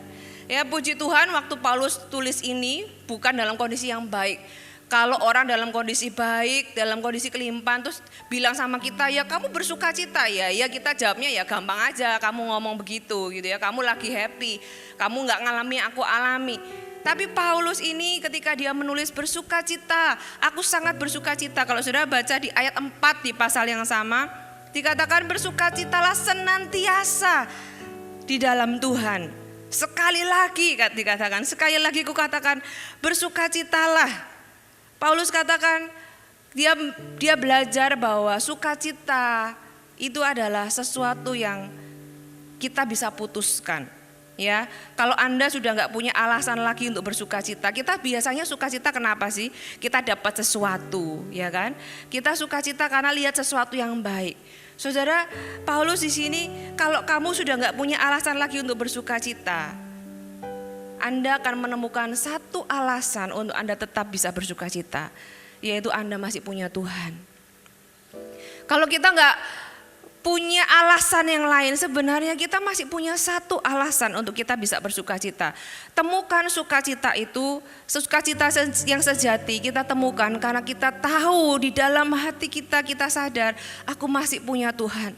Ya, puji Tuhan, waktu Paulus tulis ini bukan dalam kondisi yang baik. Kalau orang dalam kondisi baik, dalam kondisi kelimpahan, terus bilang sama kita, ya kamu bersukacita ya, kita jawabnya ya gampang aja, kamu ngomong begitu gitu ya, kamu lagi happy, kamu nggak ngalami, aku alami. Tapi Paulus ini ketika dia menulis bersukacita, aku sangat bersukacita. Kalau saudara baca di ayat 4 di pasal yang sama, dikatakan bersukacitalah senantiasa di dalam Tuhan. Sekali lagi kukatakan bersukacitalah. Paulus katakan dia belajar bahwa sukacita itu adalah sesuatu yang kita bisa putuskan. Ya, kalau Anda sudah nggak punya alasan lagi untuk bersukacita, kita biasanya sukacita kenapa sih? Kita dapat sesuatu, ya kan? Kita sukacita karena lihat sesuatu yang baik. Saudara, Paulus di sini, kalau kamu sudah nggak punya alasan lagi untuk bersukacita, Anda akan menemukan satu alasan untuk Anda tetap bisa bersukacita, yaitu Anda masih punya Tuhan. Kalau kita nggak punya alasan yang lain, sebenarnya kita masih punya satu alasan untuk kita bisa bersukacita. Temukan sukacita itu, sukacita yang sejati kita temukan karena kita tahu di dalam hati kita, kita sadar aku masih punya Tuhan.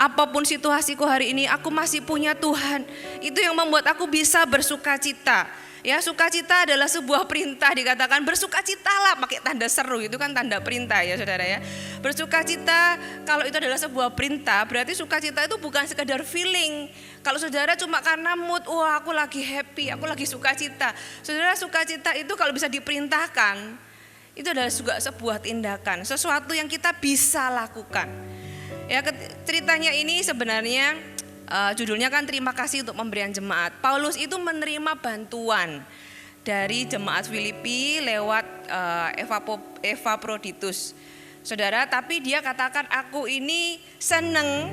Apapun situasiku hari ini, aku masih punya Tuhan. Itu yang membuat aku bisa bersukacita. Ya, sukacita adalah sebuah perintah, dikatakan bersukacitalah pakai tanda seru, itu kan tanda perintah ya saudara ya. Bersukacita kalau itu adalah sebuah perintah, berarti sukacita itu bukan sekedar feeling. Kalau saudara cuma karena mood, wah aku lagi happy, aku lagi sukacita. Saudara, sukacita itu kalau bisa diperintahkan, itu adalah juga sebuah tindakan, sesuatu yang kita bisa lakukan. Ya, ceritanya ini sebenarnya judulnya kan terima kasih untuk pemberian jemaat. Paulus itu menerima bantuan dari jemaat Filipi lewat Epafroditus. Saudara, tapi dia katakan aku ini seneng,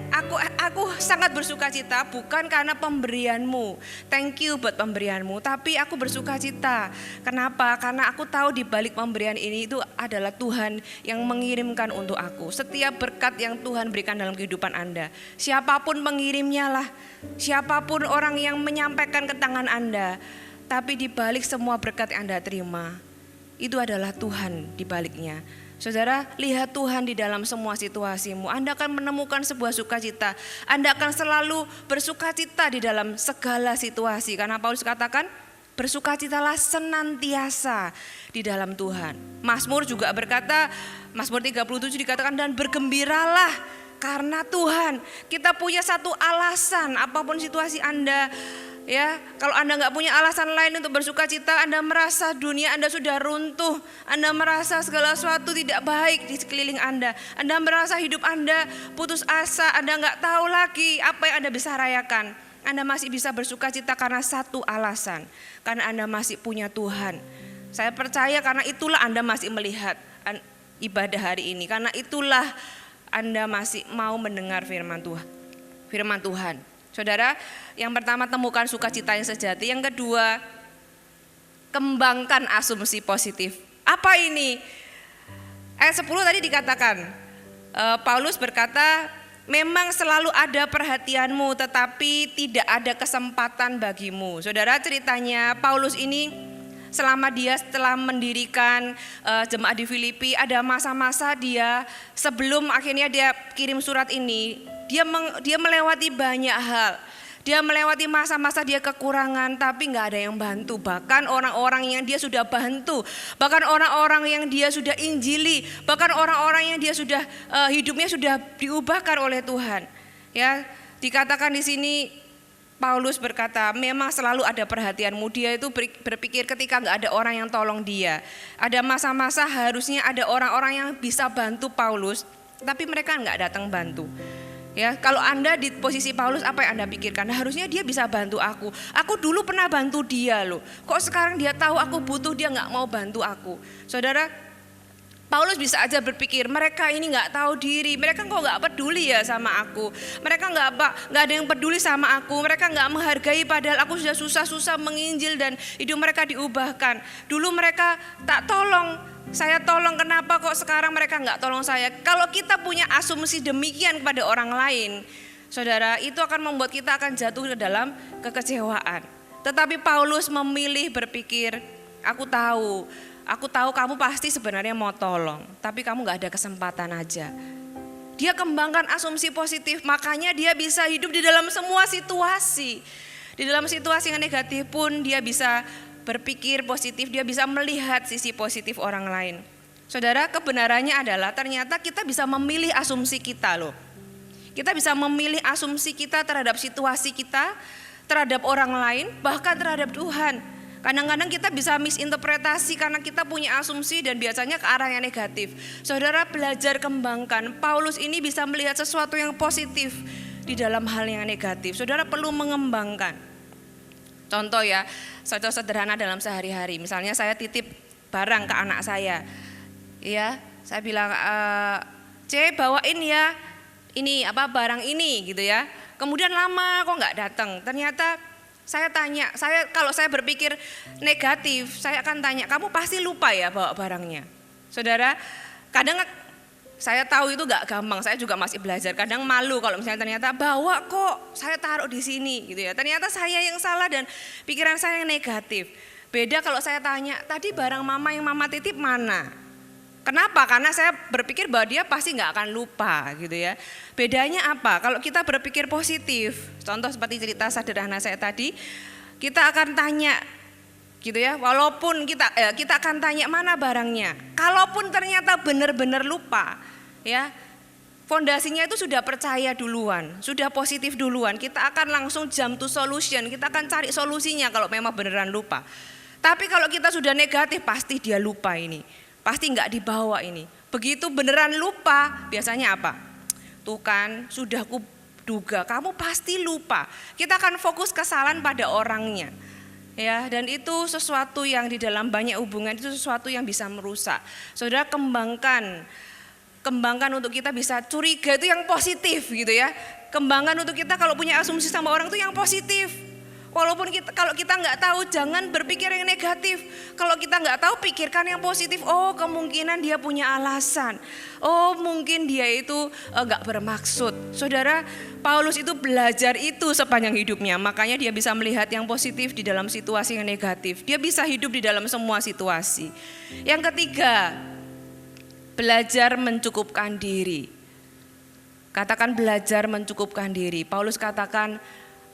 aku sangat bersukacita bukan karena pemberianmu. Thank you buat pemberianmu, tapi aku bersukacita. Kenapa? Karena aku tahu di balik pemberian ini itu adalah Tuhan yang mengirimkan untuk aku. Setiap berkat yang Tuhan berikan dalam kehidupan Anda, siapapun pengirimnya lah, siapapun orang yang menyampaikan ke tangan Anda, tapi di balik semua berkat yang Anda terima, itu adalah Tuhan di baliknya. Saudara, lihat Tuhan di dalam semua situasimu. Anda akan menemukan sebuah sukacita. Anda akan selalu bersukacita di dalam segala situasi. Karena Paulus katakan, bersukacitalah senantiasa di dalam Tuhan. Mazmur juga berkata, Mazmur 37 dikatakan, dan bergembiralah karena Tuhan. Kita punya satu alasan, apapun situasi Anda. Ya, kalau Anda nggak punya alasan lain untuk bersukacita, Anda merasa dunia Anda sudah runtuh, Anda merasa segala sesuatu tidak baik di sekeliling Anda merasa hidup Anda putus asa, Anda nggak tahu lagi apa yang Anda bisa rayakan. Anda masih bisa bersukacita karena satu alasan, karena Anda masih punya Tuhan. Saya percaya karena itulah Anda masih melihat ibadah hari ini, karena itulah Anda masih mau mendengar firman Tuhan. Saudara, yang pertama temukan sukacita yang sejati. Yang kedua, kembangkan asumsi positif. Apa ini? Ayat 10 tadi dikatakan, Paulus berkata, memang selalu ada perhatianmu tetapi tidak ada kesempatan bagimu. Saudara, ceritanya Paulus ini selama dia setelah mendirikan jemaat di Filipi, ada masa-masa dia sebelum akhirnya dia kirim surat ini, dia melewati banyak hal. Dia melewati masa-masa dia kekurangan, tapi nggak ada yang bantu. Bahkan orang-orang yang dia sudah bantu, bahkan orang-orang yang dia sudah injili, bahkan orang-orang yang dia sudah hidupnya sudah diubahkan oleh Tuhan. Ya, dikatakan di sini Paulus berkata, memang selalu ada perhatianmu. Dia itu berpikir ketika nggak ada orang yang tolong dia. Ada masa-masa harusnya ada orang-orang yang bisa bantu Paulus, tapi mereka nggak datang bantu. Ya, kalau Anda di posisi Paulus, apa yang Anda pikirkan? Harusnya dia bisa bantu aku. Aku dulu pernah bantu dia loh. Kok sekarang dia tahu aku butuh, dia nggak mau bantu aku. Saudara, Paulus bisa aja berpikir, mereka ini nggak tahu diri, mereka kok nggak peduli ya sama aku. Mereka nggak ada yang peduli sama aku. Mereka nggak menghargai padahal aku sudah susah-susah menginjil dan hidup mereka diubahkan. Dulu mereka tak tolong. Saya tolong, kenapa kok sekarang mereka nggak tolong saya? Kalau kita punya asumsi demikian kepada orang lain, saudara, itu akan membuat kita akan jatuh ke dalam kekecewaan. Tetapi Paulus memilih berpikir, aku tahu kamu pasti sebenarnya mau tolong, tapi kamu nggak ada kesempatan aja. Dia kembangkan asumsi positif, makanya dia bisa hidup di dalam semua situasi. Di dalam situasi yang negatif pun dia bisa berpikir positif, dia bisa melihat sisi positif orang lain. Saudara, kebenarannya adalah ternyata kita bisa memilih asumsi kita loh. Kita bisa memilih asumsi kita terhadap situasi kita, terhadap orang lain, bahkan terhadap Tuhan. Kadang-kadang kita bisa misinterpretasi karena kita punya asumsi dan biasanya ke arah yang negatif. Saudara, belajar kembangkan. Paulus ini bisa melihat sesuatu yang positif di dalam hal yang negatif. Saudara perlu mengembangkan. Contoh ya, contoh sederhana dalam sehari-hari. Misalnya saya titip barang ke anak saya. Ya, saya bilang, C bawain ya ini barang ini gitu ya. Kemudian lama kok nggak datang. Ternyata saya tanya, kalau saya berpikir negatif, saya akan tanya, kamu pasti lupa ya bawa barangnya. Saudara, kadang saya tahu itu gak gampang, saya juga masih belajar. Kadang malu kalau misalnya ternyata bawa kok, saya taruh di sini gitu ya. Ternyata saya yang salah dan pikiran saya yang negatif. Beda kalau saya tanya, tadi barang mama yang mama titip mana? Kenapa? Karena saya berpikir bahwa dia pasti gak akan lupa gitu ya. Bedanya apa? Kalau kita berpikir positif, contoh seperti cerita sederhana saya tadi, kita akan tanya, gitu ya, walaupun kita akan tanya mana barangnya. Kalaupun ternyata benar-benar lupa, ya, fondasinya itu sudah percaya duluan, sudah positif duluan. Kita akan langsung jump to solution, kita akan cari solusinya kalau memang beneran lupa. Tapi kalau kita sudah negatif, pasti dia lupa ini, pasti nggak dibawa ini. Begitu beneran lupa, biasanya apa? Tuh kan, sudah aku duga, kamu pasti lupa. Kita akan fokus kesalahan pada orangnya. Ya, dan itu sesuatu yang di dalam banyak hubungan itu sesuatu yang bisa merusak. Saudara, kembangkan untuk kita bisa curiga itu yang positif gitu ya. Kembangkan untuk kita kalau punya asumsi sama orang itu yang positif. Walaupun kalau kita nggak tahu, jangan berpikir yang negatif. Kalau kita nggak tahu, pikirkan yang positif. Oh, kemungkinan dia punya alasan. Oh, mungkin dia itu nggak bermaksud. Saudara, Paulus itu belajar itu sepanjang hidupnya. Makanya dia bisa melihat yang positif di dalam situasi yang negatif. Dia bisa hidup di dalam semua situasi. Yang ketiga, belajar mencukupkan diri. Katakan belajar mencukupkan diri. Paulus katakan,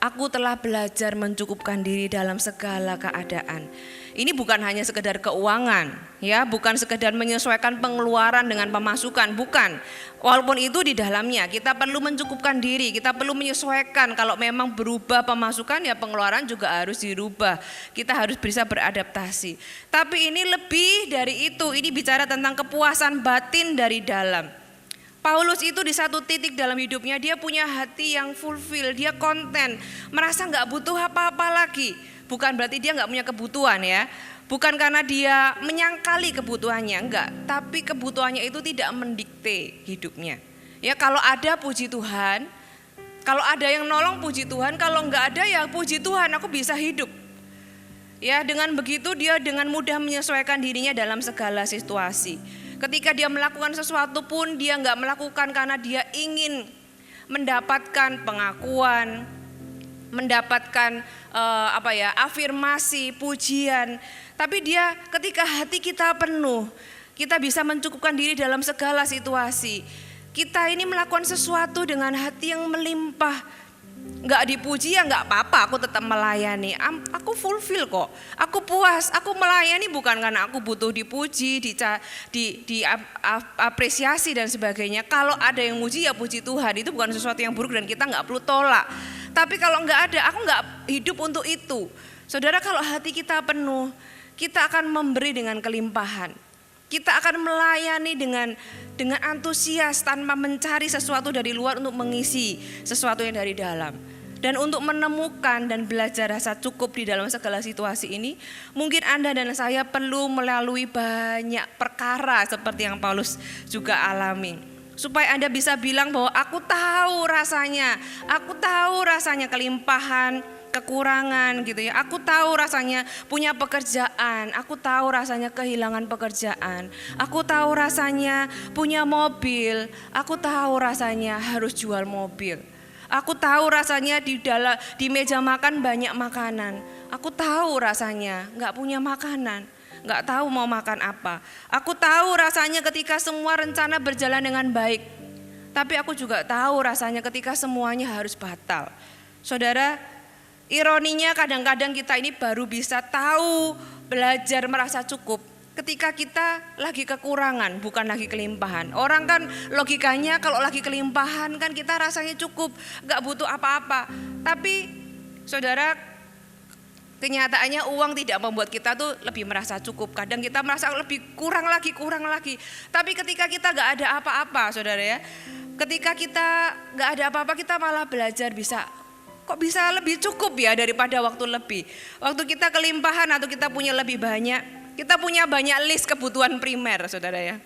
aku telah belajar mencukupkan diri dalam segala keadaan. Ini bukan hanya sekedar keuangan, ya, bukan sekedar menyesuaikan pengeluaran dengan pemasukan, bukan. Walaupun itu di dalamnya, kita perlu mencukupkan diri, kita perlu menyesuaikan. Kalau memang berubah pemasukan, ya pengeluaran juga harus dirubah. Kita harus bisa beradaptasi. Tapi ini lebih dari itu, ini bicara tentang kepuasan batin dari dalam. Paulus itu di satu titik dalam hidupnya dia punya hati yang fulfill, dia konten, merasa nggak butuh apa-apa lagi. Bukan berarti dia nggak punya kebutuhan ya, bukan karena dia menyangkali kebutuhannya, enggak. Tapi kebutuhannya itu tidak mendikte hidupnya. Ya kalau ada puji Tuhan, kalau ada yang nolong puji Tuhan, kalau nggak ada ya puji Tuhan aku bisa hidup. Ya dengan begitu dia dengan mudah menyesuaikan dirinya dalam segala situasi. Ketika dia melakukan sesuatu pun dia nggak melakukan karena dia ingin mendapatkan pengakuan, mendapatkan afirmasi, pujian. Tapi dia ketika hati kita penuh, kita bisa mencukupkan diri dalam segala situasi. Kita ini melakukan sesuatu dengan hati yang melimpah. Nggak dipuji ya nggak apa-apa, aku tetap melayani. Aku fulfill kok, aku puas, aku melayani bukan karena aku butuh dipuji, diapresiasi dan sebagainya. Kalau ada yang muji ya puji Tuhan, itu bukan sesuatu yang buruk dan kita nggak perlu tolak. Tapi kalau nggak ada, aku nggak hidup untuk itu. Saudara, kalau hati kita penuh, kita akan memberi dengan kelimpahan. Kita akan melayani dengan antusias tanpa mencari sesuatu dari luar untuk mengisi sesuatu yang dari dalam. Dan untuk menemukan dan belajar rasa cukup di dalam segala situasi ini, mungkin Anda dan saya perlu melalui banyak perkara seperti yang Paulus juga alami. Supaya Anda bisa bilang bahwa aku tahu rasanya kelimpahan, kekurangan gitu ya. Aku tahu rasanya punya pekerjaan, aku tahu rasanya kehilangan pekerjaan, aku tahu rasanya punya mobil, aku tahu rasanya harus jual mobil. Aku tahu rasanya di meja makan banyak makanan. Aku tahu rasanya nggak punya makanan, nggak tahu mau makan apa. Aku tahu rasanya ketika semua rencana berjalan dengan baik. Tapi aku juga tahu rasanya ketika semuanya harus batal. Saudara, ironinya kadang-kadang kita ini baru bisa tahu belajar merasa cukup ketika kita lagi kekurangan, bukan lagi kelimpahan. Orang kan logikanya kalau lagi kelimpahan kan kita rasanya cukup, gak butuh apa-apa. Tapi saudara, kenyataannya uang tidak membuat kita tuh lebih merasa cukup. Kadang kita merasa lebih kurang lagi. Tapi ketika kita gak ada apa-apa saudara ya, Ketika kita nggak ada apa-apa, kita malah belajar kok bisa lebih cukup ya daripada waktu lebih. Waktu kita kelimpahan atau kita punya lebih banyak, kita punya banyak list kebutuhan primer, saudara ya.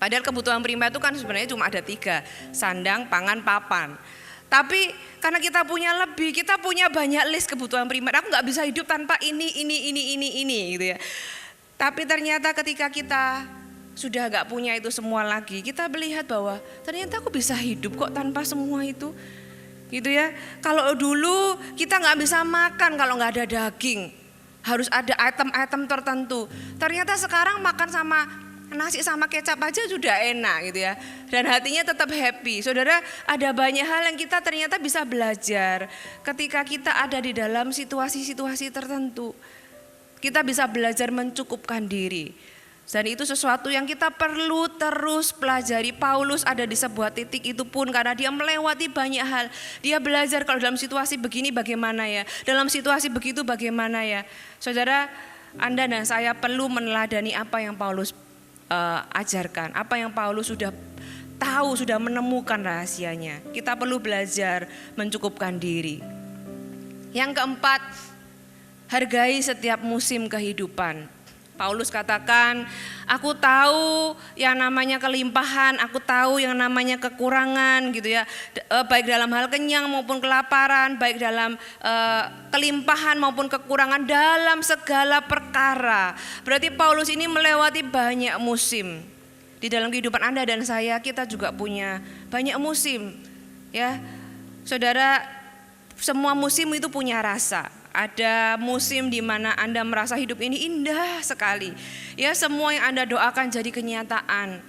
Padahal kebutuhan primer itu kan sebenarnya cuma ada 3, sandang, pangan, papan. Tapi karena kita punya lebih, kita punya banyak list kebutuhan primer. Aku nggak bisa hidup tanpa ini gitu ya. Tapi ternyata ketika kita sudah gak punya itu semua lagi, kita melihat bahwa ternyata aku bisa hidup kok tanpa semua itu, gitu ya. Kalau dulu kita gak bisa makan kalau gak ada daging, harus ada item-item tertentu. Ternyata sekarang makan sama nasi sama kecap aja sudah enak gitu ya. Dan hatinya tetap happy. Saudara, ada banyak hal yang kita ternyata bisa belajar ketika kita ada di dalam situasi-situasi tertentu. Kita bisa belajar mencukupkan diri. Dan itu sesuatu yang kita perlu terus pelajari. Paulus ada di sebuah titik itu pun karena dia melewati banyak hal. Dia belajar kalau dalam situasi begini bagaimana ya, dalam situasi begitu bagaimana ya. Saudara, Anda dan saya perlu meneladani apa yang Paulus ajarkan, apa yang Paulus sudah tahu, sudah menemukan rahasianya. Kita perlu belajar mencukupkan diri. Yang keempat, hargai setiap musim kehidupan. Paulus katakan, aku tahu yang namanya kelimpahan, aku tahu yang namanya kekurangan gitu ya. Baik dalam hal kenyang maupun kelaparan, baik dalam kelimpahan maupun kekurangan, dalam segala perkara. Berarti Paulus ini melewati banyak musim. Di dalam kehidupan Anda dan saya, kita juga punya banyak musim. Ya, saudara, semua musim itu punya rasa. Ada musim di mana Anda merasa hidup ini indah sekali. Ya, semua yang Anda doakan jadi kenyataan.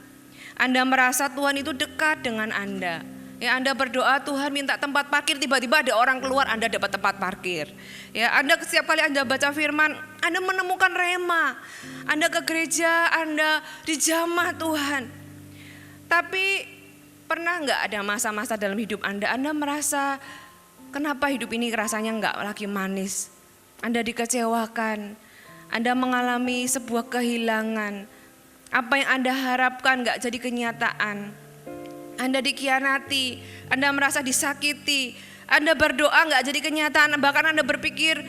Anda merasa Tuhan itu dekat dengan Anda. Ya, Anda berdoa Tuhan minta tempat parkir, tiba-tiba ada orang keluar, Anda dapat tempat parkir. Ya, Anda setiap kali Anda baca firman, Anda menemukan rema. Anda ke gereja, Anda dijamah Tuhan. Tapi pernah nggak ada masa-masa dalam hidup Anda merasa kenapa hidup ini rasanya enggak lagi manis? Anda dikecewakan, Anda mengalami sebuah kehilangan. Apa yang Anda harapkan enggak jadi kenyataan. Anda dikhianati, Anda merasa disakiti, Anda berdoa enggak jadi kenyataan. Bahkan Anda berpikir,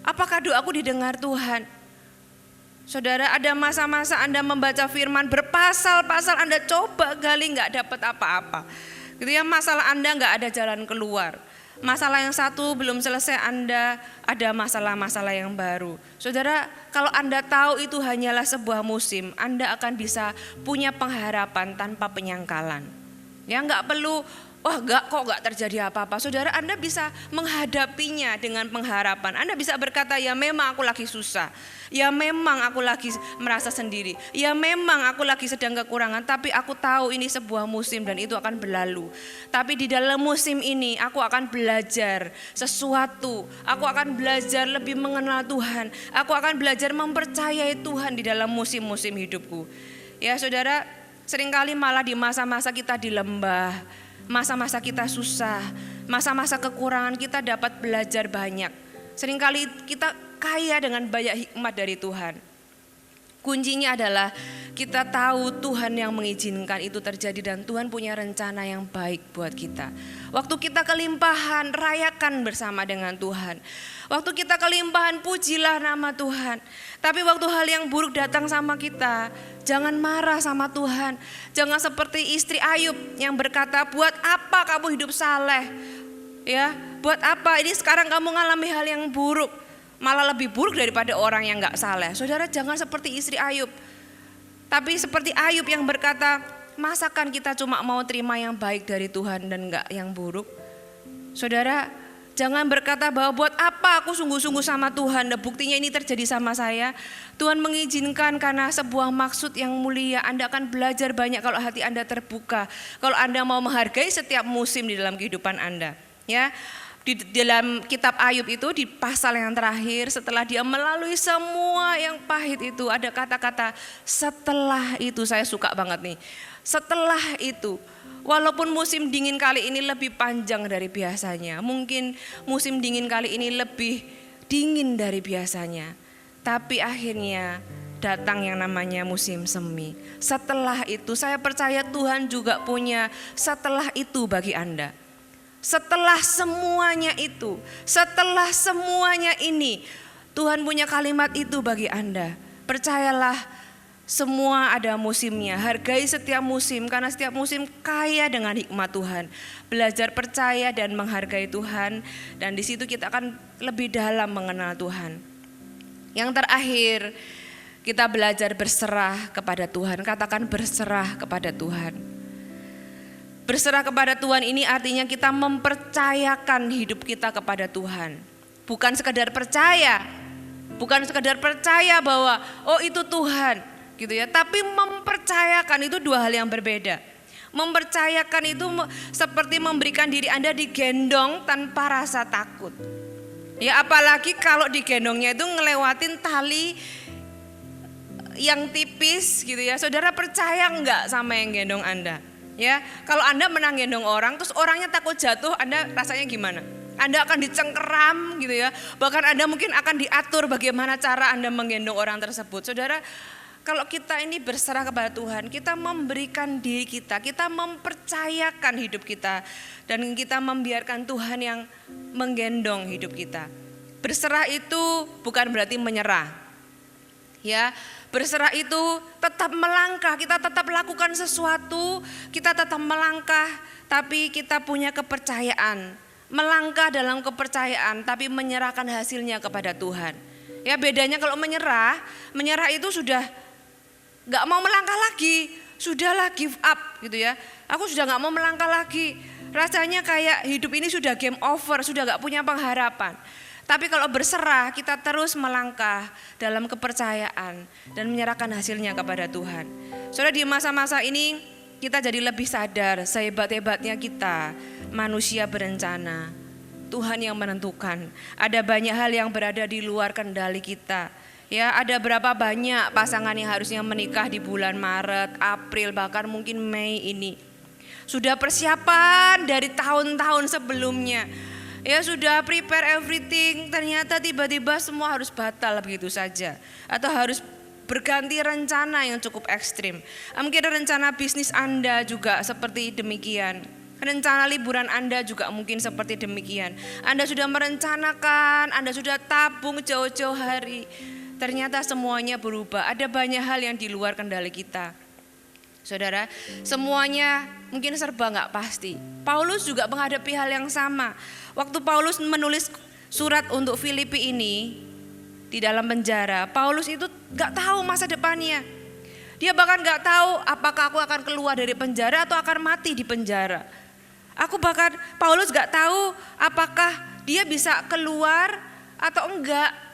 apakah doaku didengar Tuhan? Saudara, ada masa-masa Anda membaca firman berpasal-pasal, Anda coba gali enggak dapat apa-apa. Gitu ya, masalah Anda enggak ada jalan keluar. Masalah yang satu belum selesai, Anda ada masalah-masalah yang baru. Saudara, kalau Anda tahu itu hanyalah sebuah musim, Anda akan bisa punya pengharapan tanpa penyangkalan. Ya, enggak perlu, wah kok enggak terjadi apa-apa. Saudara, Anda bisa menghadapinya dengan pengharapan. Anda bisa berkata, ya memang aku lagi susah. Ya memang aku lagi merasa sendiri. Ya memang aku lagi sedang kekurangan. Tapi aku tahu ini sebuah musim dan itu akan berlalu. Tapi di dalam musim ini aku akan belajar sesuatu. Aku akan belajar lebih mengenal Tuhan. Aku akan belajar mempercayai Tuhan di dalam musim-musim hidupku. Ya saudara, seringkali malah di masa-masa kita di lembah, masa-masa kita susah, masa-masa kekurangan kita dapat belajar banyak. Seringkali kita kaya dengan banyak hikmat dari Tuhan. Kuncinya adalah kita tahu Tuhan yang mengizinkan itu terjadi dan Tuhan punya rencana yang baik buat kita. Waktu kita kelimpahan, rayakan bersama dengan Tuhan. Waktu kita kelimpahan, pujilah nama Tuhan. Tapi waktu hal yang buruk datang sama kita, jangan marah sama Tuhan. Jangan seperti istri Ayub yang berkata, buat apa kamu hidup saleh? Ya, buat apa ini sekarang kamu mengalami hal yang buruk? Malah lebih buruk daripada orang yang gak saleh. Saudara, jangan seperti istri Ayub. Tapi seperti Ayub yang berkata, masakan kita cuma mau terima yang baik dari Tuhan dan gak yang buruk? Saudara, jangan berkata bahwa buat apa aku sungguh-sungguh sama Tuhan, dan buktinya ini terjadi sama saya. Tuhan mengizinkan karena sebuah maksud yang mulia. Anda akan belajar banyak kalau hati Anda terbuka. Kalau Anda mau menghargai setiap musim di dalam kehidupan Anda. Ya, di dalam kitab Ayub itu di pasal yang terakhir, setelah dia melalui semua yang pahit itu, ada kata-kata setelah itu. Saya suka banget nih. Setelah itu, walaupun musim dingin kali ini lebih panjang dari biasanya, mungkin musim dingin kali ini lebih dingin dari biasanya, tapi akhirnya datang yang namanya musim semi. Setelah itu saya percaya Tuhan juga punya setelah itu bagi Anda. Setelah semuanya itu, setelah semuanya ini, Tuhan punya kalimat itu bagi Anda. Percayalah, semua ada musimnya. Hargai setiap musim karena setiap musim kaya dengan hikmat Tuhan. Belajar percaya dan menghargai Tuhan, dan di situ kita akan lebih dalam mengenal Tuhan. Yang terakhir, kita belajar berserah kepada Tuhan. Katakan berserah kepada Tuhan. Berserah kepada Tuhan ini artinya kita mempercayakan hidup kita kepada Tuhan. Bukan sekedar percaya. Bukan sekedar percaya bahwa oh itu Tuhan gitu ya. Tapi mempercayakan itu dua hal yang berbeda. Mempercayakan itu seperti memberikan diri Anda digendong tanpa rasa takut. Ya apalagi kalau digendongnya itu ngelewatin tali yang tipis gitu ya. Saudara percaya enggak sama yang gendong Anda? Ya, kalau Anda menang gendong orang terus orangnya takut jatuh, Anda rasanya gimana? Anda akan dicengkeram gitu ya. Bahkan Anda mungkin akan diatur bagaimana cara Anda menggendong orang tersebut. Saudara, kalau kita ini berserah kepada Tuhan, kita memberikan diri kita mempercayakan hidup kita, dan kita membiarkan Tuhan yang menggendong hidup kita. Berserah itu bukan berarti menyerah. Ya, berserah itu tetap melangkah, kita tetap lakukan sesuatu, kita tetap melangkah, tapi kita punya kepercayaan. Melangkah dalam kepercayaan, tapi menyerahkan hasilnya kepada Tuhan. Ya bedanya kalau menyerah itu sudah gak mau melangkah lagi, sudahlah give up gitu ya. Aku sudah gak mau melangkah lagi, rasanya kayak hidup ini sudah game over, sudah gak punya pengharapan. Tapi kalau berserah kita terus melangkah dalam kepercayaan dan menyerahkan hasilnya kepada Tuhan. Saudara, di masa-masa ini kita jadi lebih sadar sehebat-hebatnya kita manusia berencana. Tuhan yang menentukan. Ada banyak hal yang berada di luar kendali kita. Ya, ada berapa banyak pasangan yang harusnya menikah di bulan Maret, April, bahkan mungkin Mei ini. Sudah persiapan dari tahun-tahun sebelumnya. Ya, sudah prepare everything, ternyata tiba-tiba semua harus batal begitu saja. Atau harus berganti rencana yang cukup ekstrim. Mungkin rencana bisnis Anda juga seperti demikian. Rencana liburan Anda juga mungkin seperti demikian. Anda sudah merencanakan, Anda sudah tabung jauh-jauh hari. Ternyata semuanya berubah. Ada banyak hal yang di luar kendali kita. Saudara, semuanya mungkin serba gak pasti. Paulus juga menghadapi hal yang sama. Waktu Paulus menulis surat untuk Filipi ini di dalam penjara, Paulus itu gak tahu masa depannya. Dia bahkan gak tahu apakah aku akan keluar dari penjara atau akan mati di penjara. Paulus gak tahu apakah dia bisa keluar atau enggak.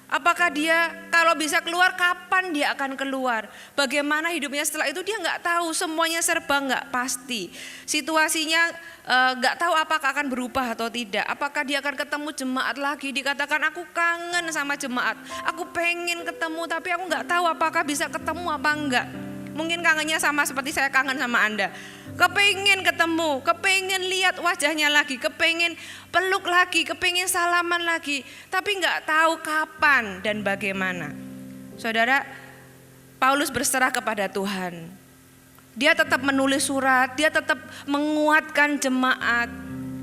Apakah dia kalau bisa keluar, kapan dia akan keluar? Bagaimana hidupnya setelah itu dia nggak tahu, semuanya serba nggak pasti. Situasinya nggak tahu apakah akan berubah atau tidak. Apakah dia akan ketemu jemaat lagi? Dikatakan aku kangen sama jemaat, aku pengen ketemu tapi aku nggak tahu apakah bisa ketemu apa enggak. Mungkin kangennya sama seperti saya kangen sama Anda. Kepengen ketemu, kepengen lihat wajahnya lagi, kepengen peluk lagi, kepengen salaman lagi. Tapi gak tahu kapan dan bagaimana. Saudara, Paulus berserah kepada Tuhan. Dia tetap menulis surat, dia tetap menguatkan jemaat.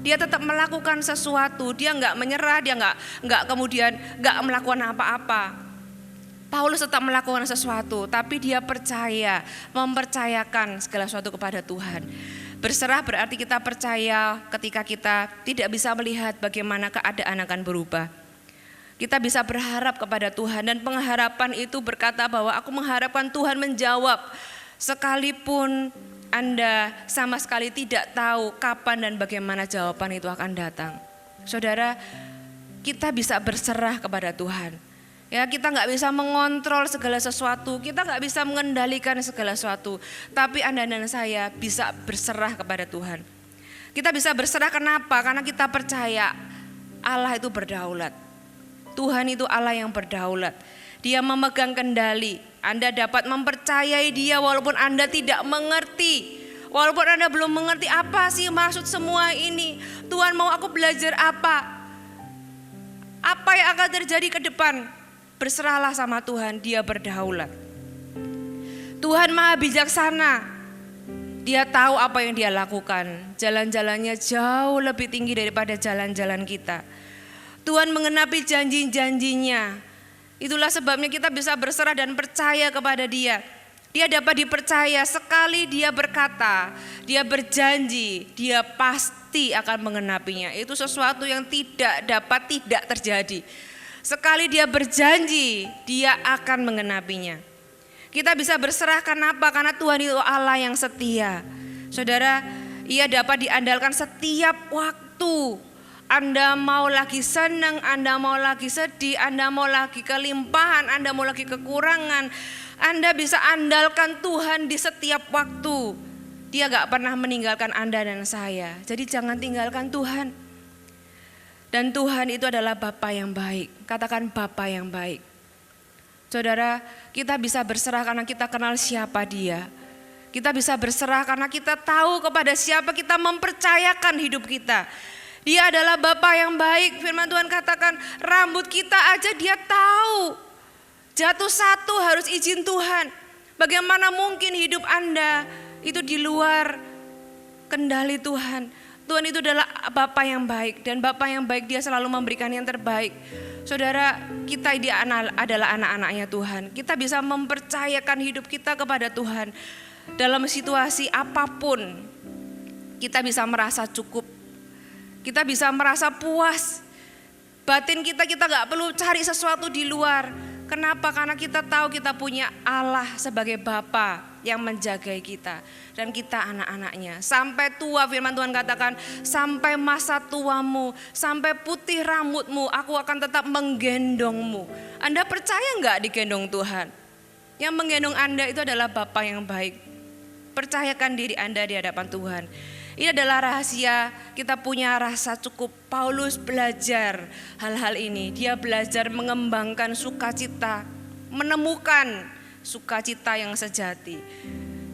Dia tetap melakukan sesuatu, dia gak menyerah, dia gak kemudian gak melakukan apa-apa. Paulus tetap melakukan sesuatu, tapi dia percaya, mempercayakan segala sesuatu kepada Tuhan. Berserah berarti kita percaya ketika kita tidak bisa melihat bagaimana keadaan akan berubah. Kita bisa berharap kepada Tuhan, dan pengharapan itu berkata bahwa aku mengharapkan Tuhan menjawab. Sekalipun Anda sama sekali tidak tahu kapan dan bagaimana jawaban itu akan datang. Saudara, kita bisa berserah kepada Tuhan. Ya, kita nggak bisa mengontrol segala sesuatu, kita nggak bisa mengendalikan segala sesuatu, tapi Anda dan saya bisa berserah kepada Tuhan. Kita bisa berserah kenapa? Karena kita percaya Allah itu berdaulat. Tuhan itu Allah yang berdaulat. Dia memegang kendali. Anda dapat mempercayai Dia walaupun Anda tidak mengerti. Walaupun Anda belum mengerti apa sih maksud semua ini. Tuhan mau aku belajar apa? Apa yang akan terjadi ke depan? berserahlah sama Tuhan, Dia berdaulat. Tuhan Maha Bijaksana, Dia tahu apa yang Dia lakukan. Jalan-jalannya jauh lebih tinggi daripada jalan-jalan kita. Tuhan mengenapi janji-janjinya. Itulah sebabnya kita bisa berserah dan percaya kepada Dia. Dia dapat dipercaya sekali Dia berkata, Dia berjanji, Dia pasti akan mengenapinya. Itu sesuatu yang tidak dapat tidak terjadi. Sekali Dia berjanji, Dia akan mengenapinya. Kita bisa berserah kenapa? Karena Tuhan itu Allah yang setia. Saudara, Ia dapat diandalkan setiap waktu. Anda mau lagi senang, Anda mau lagi sedih, Anda mau lagi kelimpahan, Anda mau lagi kekurangan, Anda bisa andalkan Tuhan di setiap waktu. Dia gak pernah meninggalkan Anda dan saya. Jadi jangan tinggalkan Tuhan. Dan Tuhan itu adalah Bapa yang baik. Katakan Bapa yang baik. Saudara, kita bisa berserah karena kita kenal siapa Dia. Kita bisa berserah karena kita tahu kepada siapa kita mempercayakan hidup kita. Dia adalah Bapa yang baik. Firman Tuhan katakan rambut kita aja Dia tahu. Jatuh satu harus izin Tuhan. Bagaimana mungkin hidup Anda itu di luar kendali Tuhan. Tuhan itu adalah Bapa yang baik. Dan Bapa yang baik Dia selalu memberikan yang terbaik. Saudara, kita adalah anak-anaknya Tuhan. Kita bisa mempercayakan hidup kita kepada Tuhan. Dalam situasi apapun, kita bisa merasa cukup. Kita bisa merasa puas. Batin kita gak perlu cari sesuatu di luar. Kenapa? Karena kita tahu kita punya Allah sebagai Bapa yang menjagai kita. Dan kita anak-anaknya. Sampai tua firman Tuhan katakan, sampai masa tuamu, sampai putih rambutmu, aku akan tetap menggendongmu. Anda percaya gak digendong Tuhan? Yang menggendong Anda itu adalah Bapa yang baik. Percayakan diri Anda di hadapan Tuhan. Ini adalah rahasia kita punya rasa cukup. Paulus belajar hal-hal ini. Dia belajar mengembangkan sukacita, menemukan sukacita yang sejati.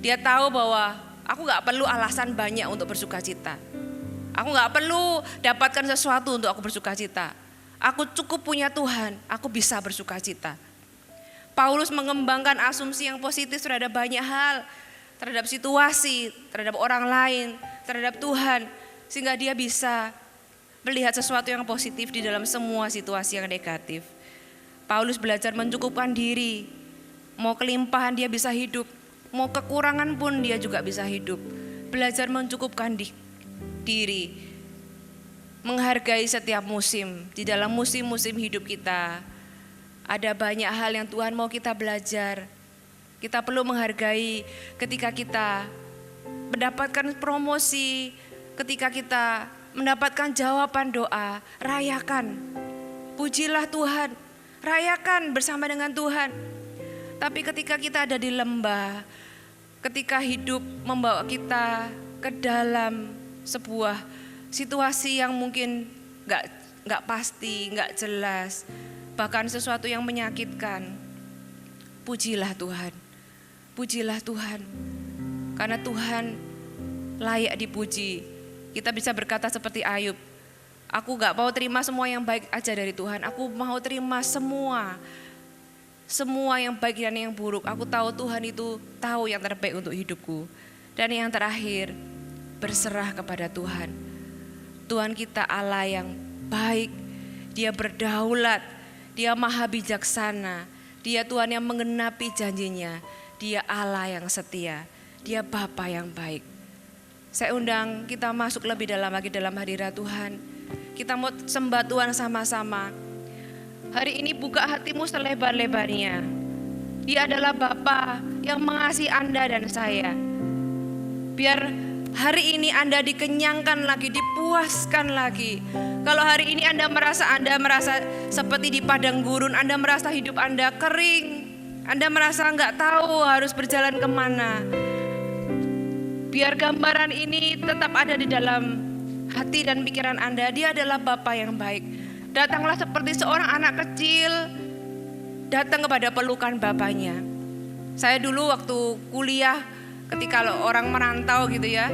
Dia tahu bahwa aku gak perlu alasan banyak untuk bersukacita. Aku gak perlu dapatkan sesuatu untuk aku bersukacita. Aku cukup punya Tuhan, aku bisa bersukacita. Paulus mengembangkan asumsi yang positif terhadap banyak hal. Terhadap situasi, terhadap orang lain, terhadap Tuhan. Sehingga dia bisa melihat sesuatu yang positif di dalam semua situasi yang negatif. Paulus belajar mencukupkan diri. Mau kelimpahan dia bisa hidup. Mau kekurangan pun dia juga bisa hidup. Belajar mencukupkan diri. Menghargai setiap musim. Di dalam musim-musim hidup kita. Ada banyak hal yang Tuhan mau kita belajar. Kita perlu menghargai ketika kita mendapatkan promosi, ketika kita mendapatkan jawaban doa, rayakan. Pujilah Tuhan, rayakan bersama dengan Tuhan. Tapi ketika kita ada di lembah, ketika hidup membawa kita ke dalam sebuah situasi yang mungkin gak pasti, gak jelas, bahkan sesuatu yang menyakitkan, pujilah Tuhan. Pujilah Tuhan, karena Tuhan layak dipuji. Kita bisa berkata seperti Ayub, aku gak mau terima semua yang baik aja dari Tuhan. Aku mau terima semua yang baik dan yang buruk. Aku tahu Tuhan itu tahu yang terbaik untuk hidupku. Dan yang terakhir, berserah kepada Tuhan. Tuhan kita Allah yang baik, Dia berdaulat, Dia maha bijaksana, Dia Tuhan yang menggenapi janjinya. Dia Allah yang setia, Dia Bapa yang baik. Saya undang kita masuk lebih dalam lagi dalam hadirat Tuhan. Kita mau sembah Tuhan sama-sama. Hari ini buka hatimu selebar-lebarnya. Dia adalah Bapa yang mengasihi Anda dan saya. Biar hari ini Anda dikenyangkan lagi, dipuaskan lagi. Kalau hari ini Anda merasa seperti di padang gurun, Anda merasa hidup Anda kering, Anda merasa nggak tahu harus berjalan kemana. Biar gambaran ini tetap ada di dalam hati dan pikiran Anda. Dia adalah Bapa yang baik. Datanglah seperti seorang anak kecil datang kepada pelukan bapaknya. Saya dulu waktu kuliah, ketika orang merantau gitu ya,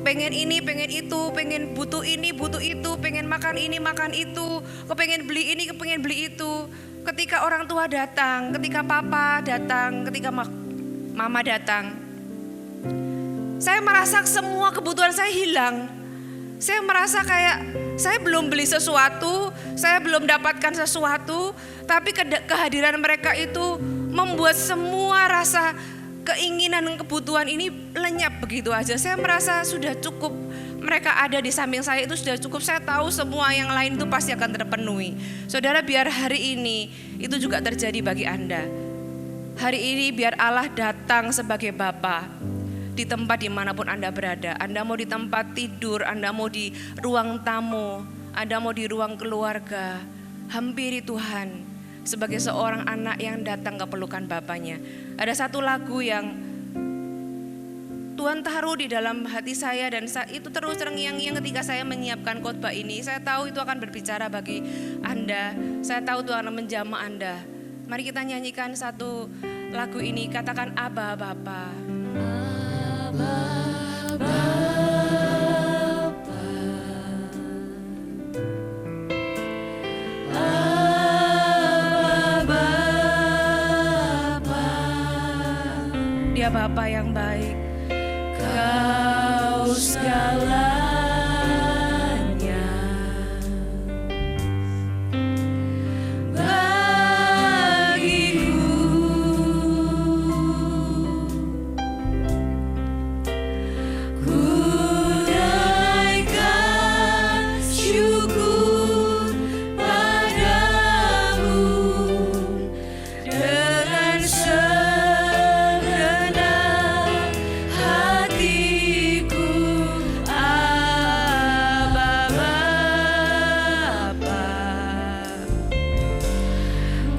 pengen ini, pengen itu, pengen butuh ini, butuh itu, pengen makan ini, makan itu, kepengen beli ini, kepengen beli itu. ketika orang tua datang, ketika papa datang, ketika mama datang, saya merasa semua kebutuhan saya hilang. Saya merasa kayak saya belum beli sesuatu, saya belum dapatkan sesuatu, tapi kehadiran mereka itu membuat semua rasa keinginan dan kebutuhan ini lenyap begitu aja. Saya merasa sudah cukup, mereka ada di samping saya itu sudah cukup. Saya tahu semua yang lain itu pasti akan terpenuhi. Saudara, biar hari ini itu juga terjadi bagi Anda. Hari ini biar Allah datang sebagai Bapa di tempat dimanapun Anda berada. Anda mau di tempat tidur, Anda mau di ruang tamu, Anda mau di ruang keluarga. Hampiri Tuhan sebagai seorang anak yang datang ke pelukan Bapaknya. Ada satu lagu yang Tuhan taruh di dalam hati saya dan itu terus terngiang-ngiang ketika saya menyiapkan khotbah ini. Saya tahu itu akan berbicara bagi Anda. Saya tahu Tuhan akan menjamah Anda. Mari kita nyanyikan satu lagu ini. Katakan Abba Bapa. Dia Bapa yang baik. Kau segalanya bagiku. Ku naikkan syukur padamu dengan segenap hatiku. Abba Bapa,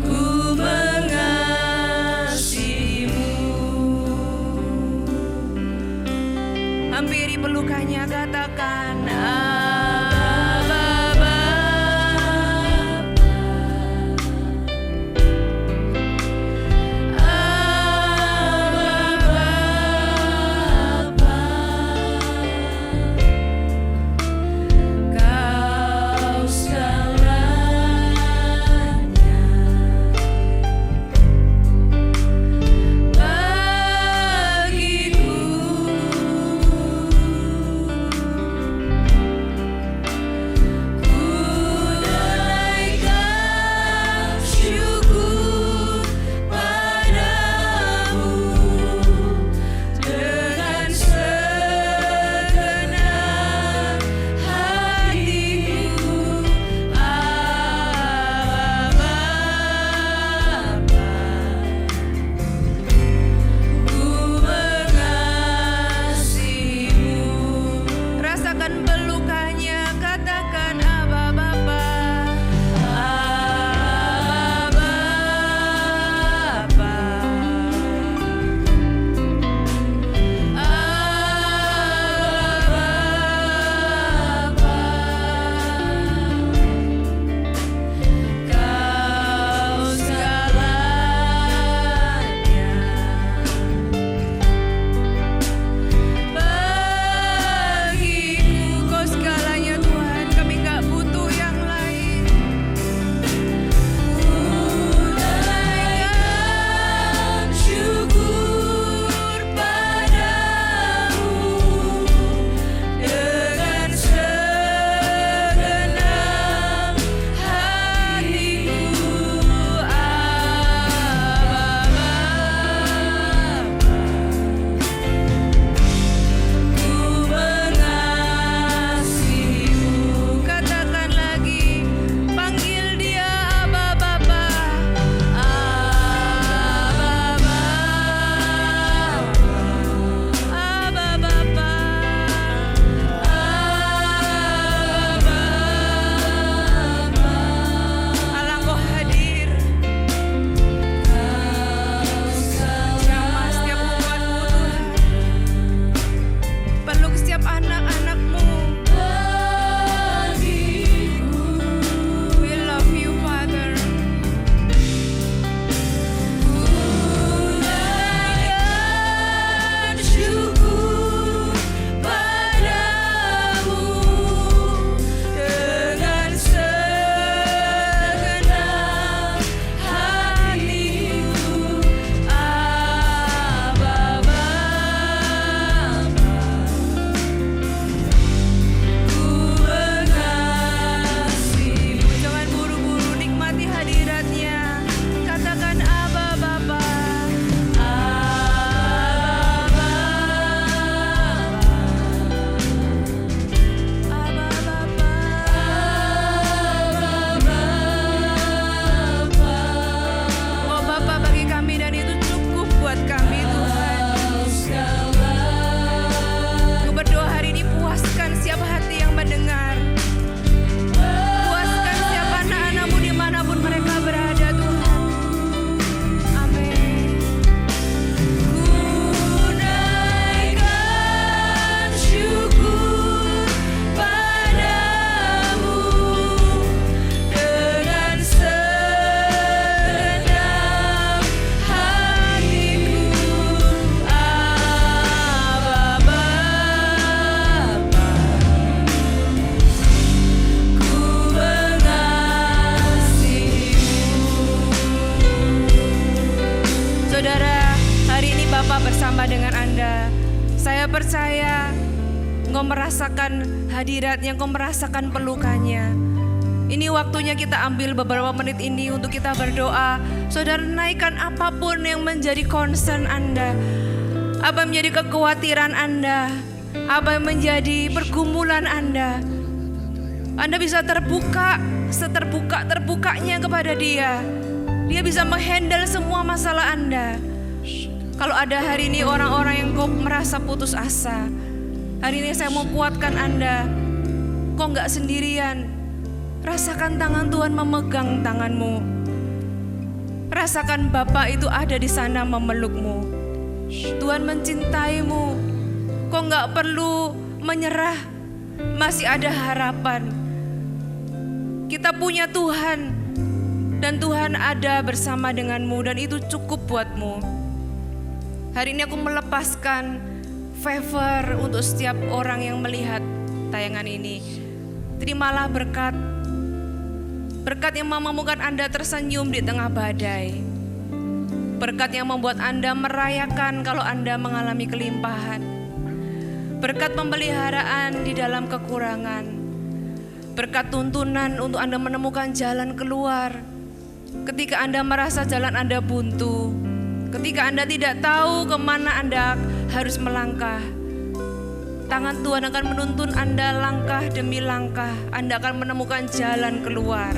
ku mengasihimu. Hampiri pelukannya, katakan Abba Bapa. Kau segalanya bagiku. Engkau merasakan hadiratnya, Engkau merasakan pelukannya. Ini waktunya kita ambil beberapa menit ini untuk kita berdoa. Saudara, naikkan apapun yang menjadi concern Anda, apa yang menjadi kekhawatiran Anda, apa yang menjadi pergumulan Anda. Anda bisa terbuka, seterbuka-terbukanya kepada Dia. Dia bisa menghandle semua masalah Anda. Kalau ada hari ini orang-orang yang kau merasa putus asa, hari ini saya mau kuatkan Anda. Kau nggak sendirian. Rasakan tangan Tuhan memegang tanganmu. Rasakan Bapa itu ada di sana memelukmu. Tuhan mencintaimu. Kau nggak perlu menyerah. Masih ada harapan. Kita punya Tuhan. Dan Tuhan ada bersama denganmu. Dan itu cukup buatmu. Hari ini aku melepaskan favor untuk setiap orang yang melihat tayangan ini. Terimalah berkat. Berkat yang memampukan Anda tersenyum di tengah badai. Berkat yang membuat Anda merayakan kalau Anda mengalami kelimpahan. Berkat pemeliharaan di dalam kekurangan. Berkat tuntunan untuk Anda menemukan jalan keluar. Ketika Anda merasa jalan Anda buntu. Ketika Anda tidak tahu kemana Anda harus melangkah. Tangan Tuhan akan menuntun Anda langkah demi langkah. Anda akan menemukan jalan keluar.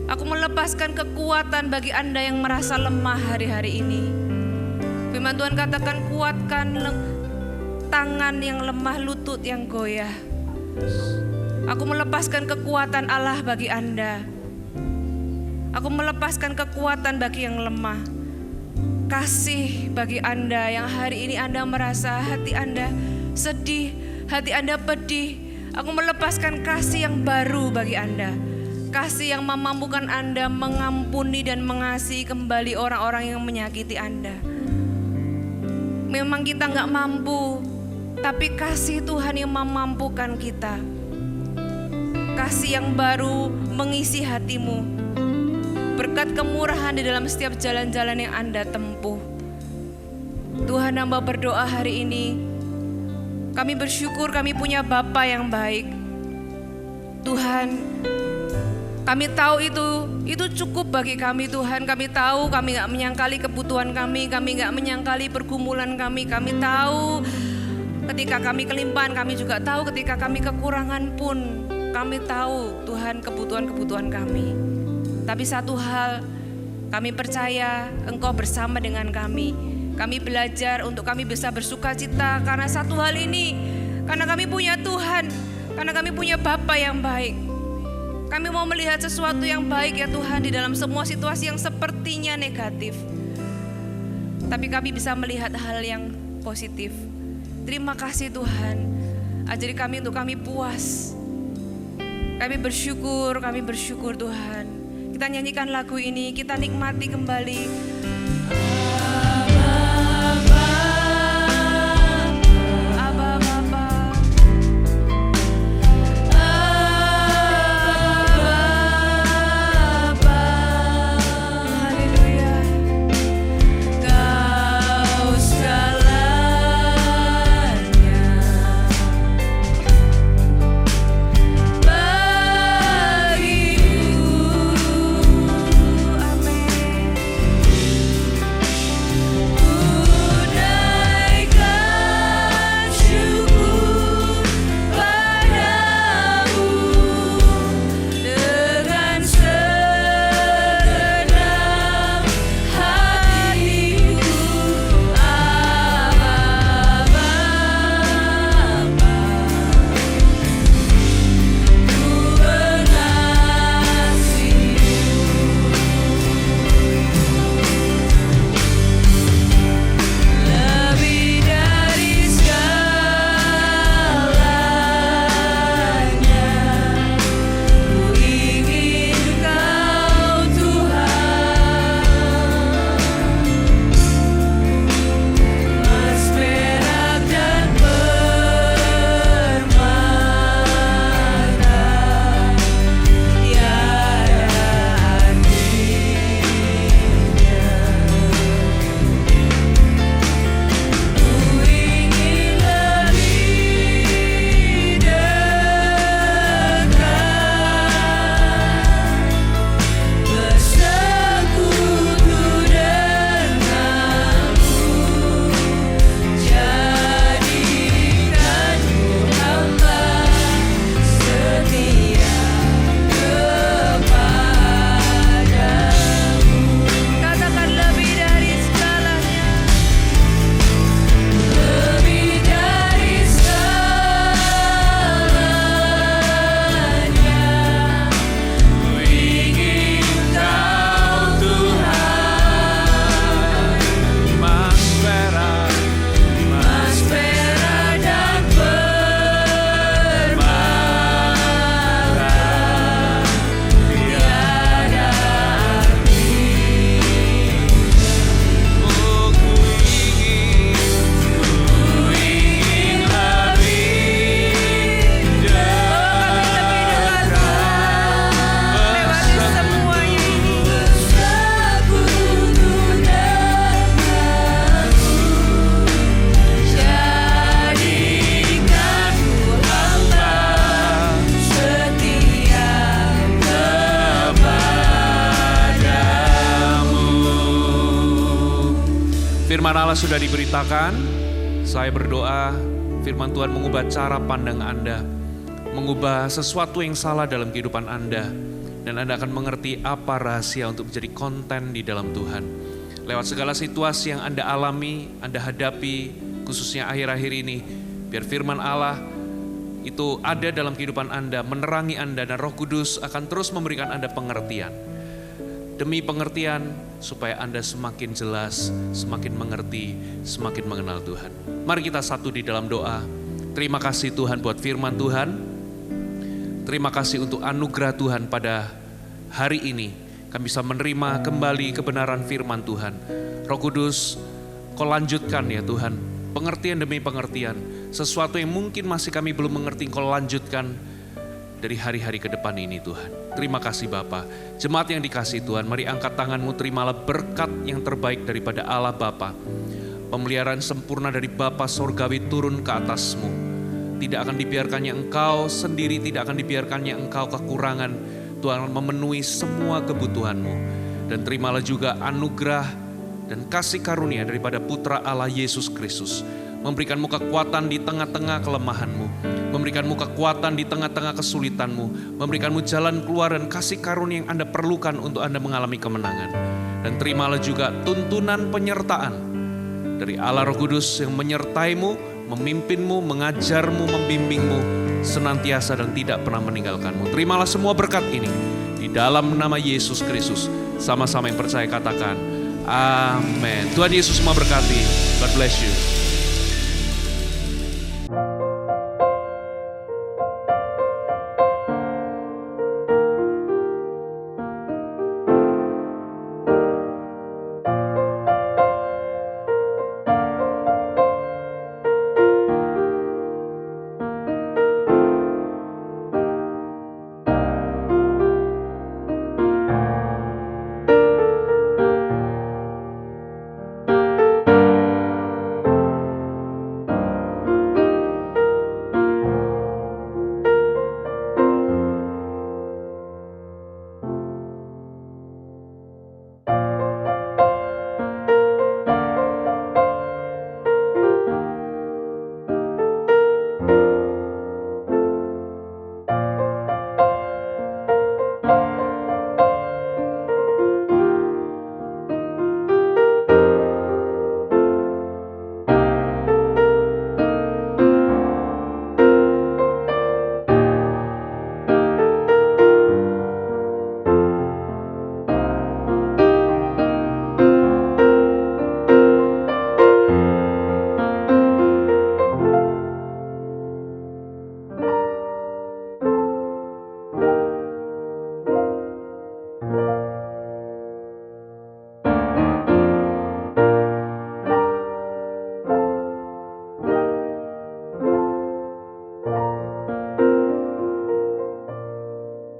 Aku melepaskan kekuatan bagi Anda yang merasa lemah hari-hari ini. Firman Tuhan katakan, kuatkan tangan yang lemah, lutut yang goyah. Aku melepaskan kekuatan Allah bagi Anda. Aku melepaskan kekuatan bagi yang lemah. Kasih bagi Anda yang hari ini Anda merasa hati Anda sedih, hati Anda pedih. Aku melepaskan kasih yang baru bagi Anda. Kasih yang memampukan Anda mengampuni dan mengasihi kembali orang-orang yang menyakiti Anda. Memang kita gak mampu, tapi kasih Tuhan yang memampukan kita. Kasih yang baru mengisi hatimu. Berkat kemurahan di dalam setiap jalan-jalan yang Anda tempuh. Tuhan, hamba berdoa hari ini. Kami bersyukur kami punya Bapa yang baik. Tuhan, kami tahu itu cukup bagi kami Tuhan. Kami tahu kami gak menyangkali kebutuhan kami gak menyangkali pergumulan kami tahu ketika kami kelimpahan, kami juga tahu ketika kami kekurangan pun kami tahu Tuhan kebutuhan-kebutuhan kami. Tapi satu hal, kami percaya Engkau bersama dengan kami. Kami belajar untuk kami bisa bersuka cita karena satu hal ini, karena kami punya Tuhan, karena kami punya Bapa yang baik. Kami mau melihat sesuatu yang baik ya Tuhan di dalam semua situasi yang sepertinya negatif. Tapi kami bisa melihat hal yang positif. Terima kasih Tuhan. Ajari kami untuk kami puas. Kami bersyukur Tuhan. Kita nyanyikan lagu ini, kita nikmati kembali. Firman Allah sudah diberitakan, saya berdoa firman Tuhan mengubah cara pandang Anda, mengubah sesuatu yang salah dalam kehidupan Anda, dan Anda akan mengerti apa rahasia untuk menjadi konten di dalam Tuhan. Lewat segala situasi yang Anda alami, Anda hadapi, khususnya akhir-akhir ini, biar firman Allah itu ada dalam kehidupan Anda, menerangi Anda, dan Roh Kudus akan terus memberikan Anda pengertian. Demi pengertian, supaya Anda semakin jelas, semakin mengerti, semakin mengenal Tuhan. Mari kita satu di dalam doa. Terima kasih Tuhan buat firman Tuhan. Terima kasih untuk anugerah Tuhan pada hari ini. Kami bisa menerima kembali kebenaran firman Tuhan. Roh Kudus, Kau lanjutkan ya Tuhan, pengertian demi pengertian. Sesuatu yang mungkin masih kami belum mengerti, Kau lanjutkan dari hari-hari ke depan ini Tuhan. Terima kasih Bapa. Jemaat yang dikasihi Tuhan, mari angkat tanganmu, terimalah berkat yang terbaik daripada Allah Bapa. Pemeliharaan sempurna dari Bapa Sorgawi turun ke atasmu. Tidak akan dibiarkannya engkau sendiri, tidak akan dibiarkannya engkau kekurangan. Tuhan memenuhi semua kebutuhanmu. Dan terimalah juga anugerah dan kasih karunia daripada Putra Allah Yesus Kristus. Memberikanmu kekuatan di tengah-tengah kelemahanmu. Memberikanmu kekuatan di tengah-tengah kesulitanmu. Memberikanmu jalan keluar dan kasih karunia yang Anda perlukan untuk Anda mengalami kemenangan. Dan terimalah juga tuntunan penyertaan dari Allah Roh Kudus yang menyertaimu, memimpinmu, mengajarmu, membimbingmu senantiasa dan tidak pernah meninggalkanmu. Terimalah semua berkat ini di dalam nama Yesus Kristus. Sama-sama yang percaya katakan amin. Tuhan Yesus semua berkati. God bless you. you.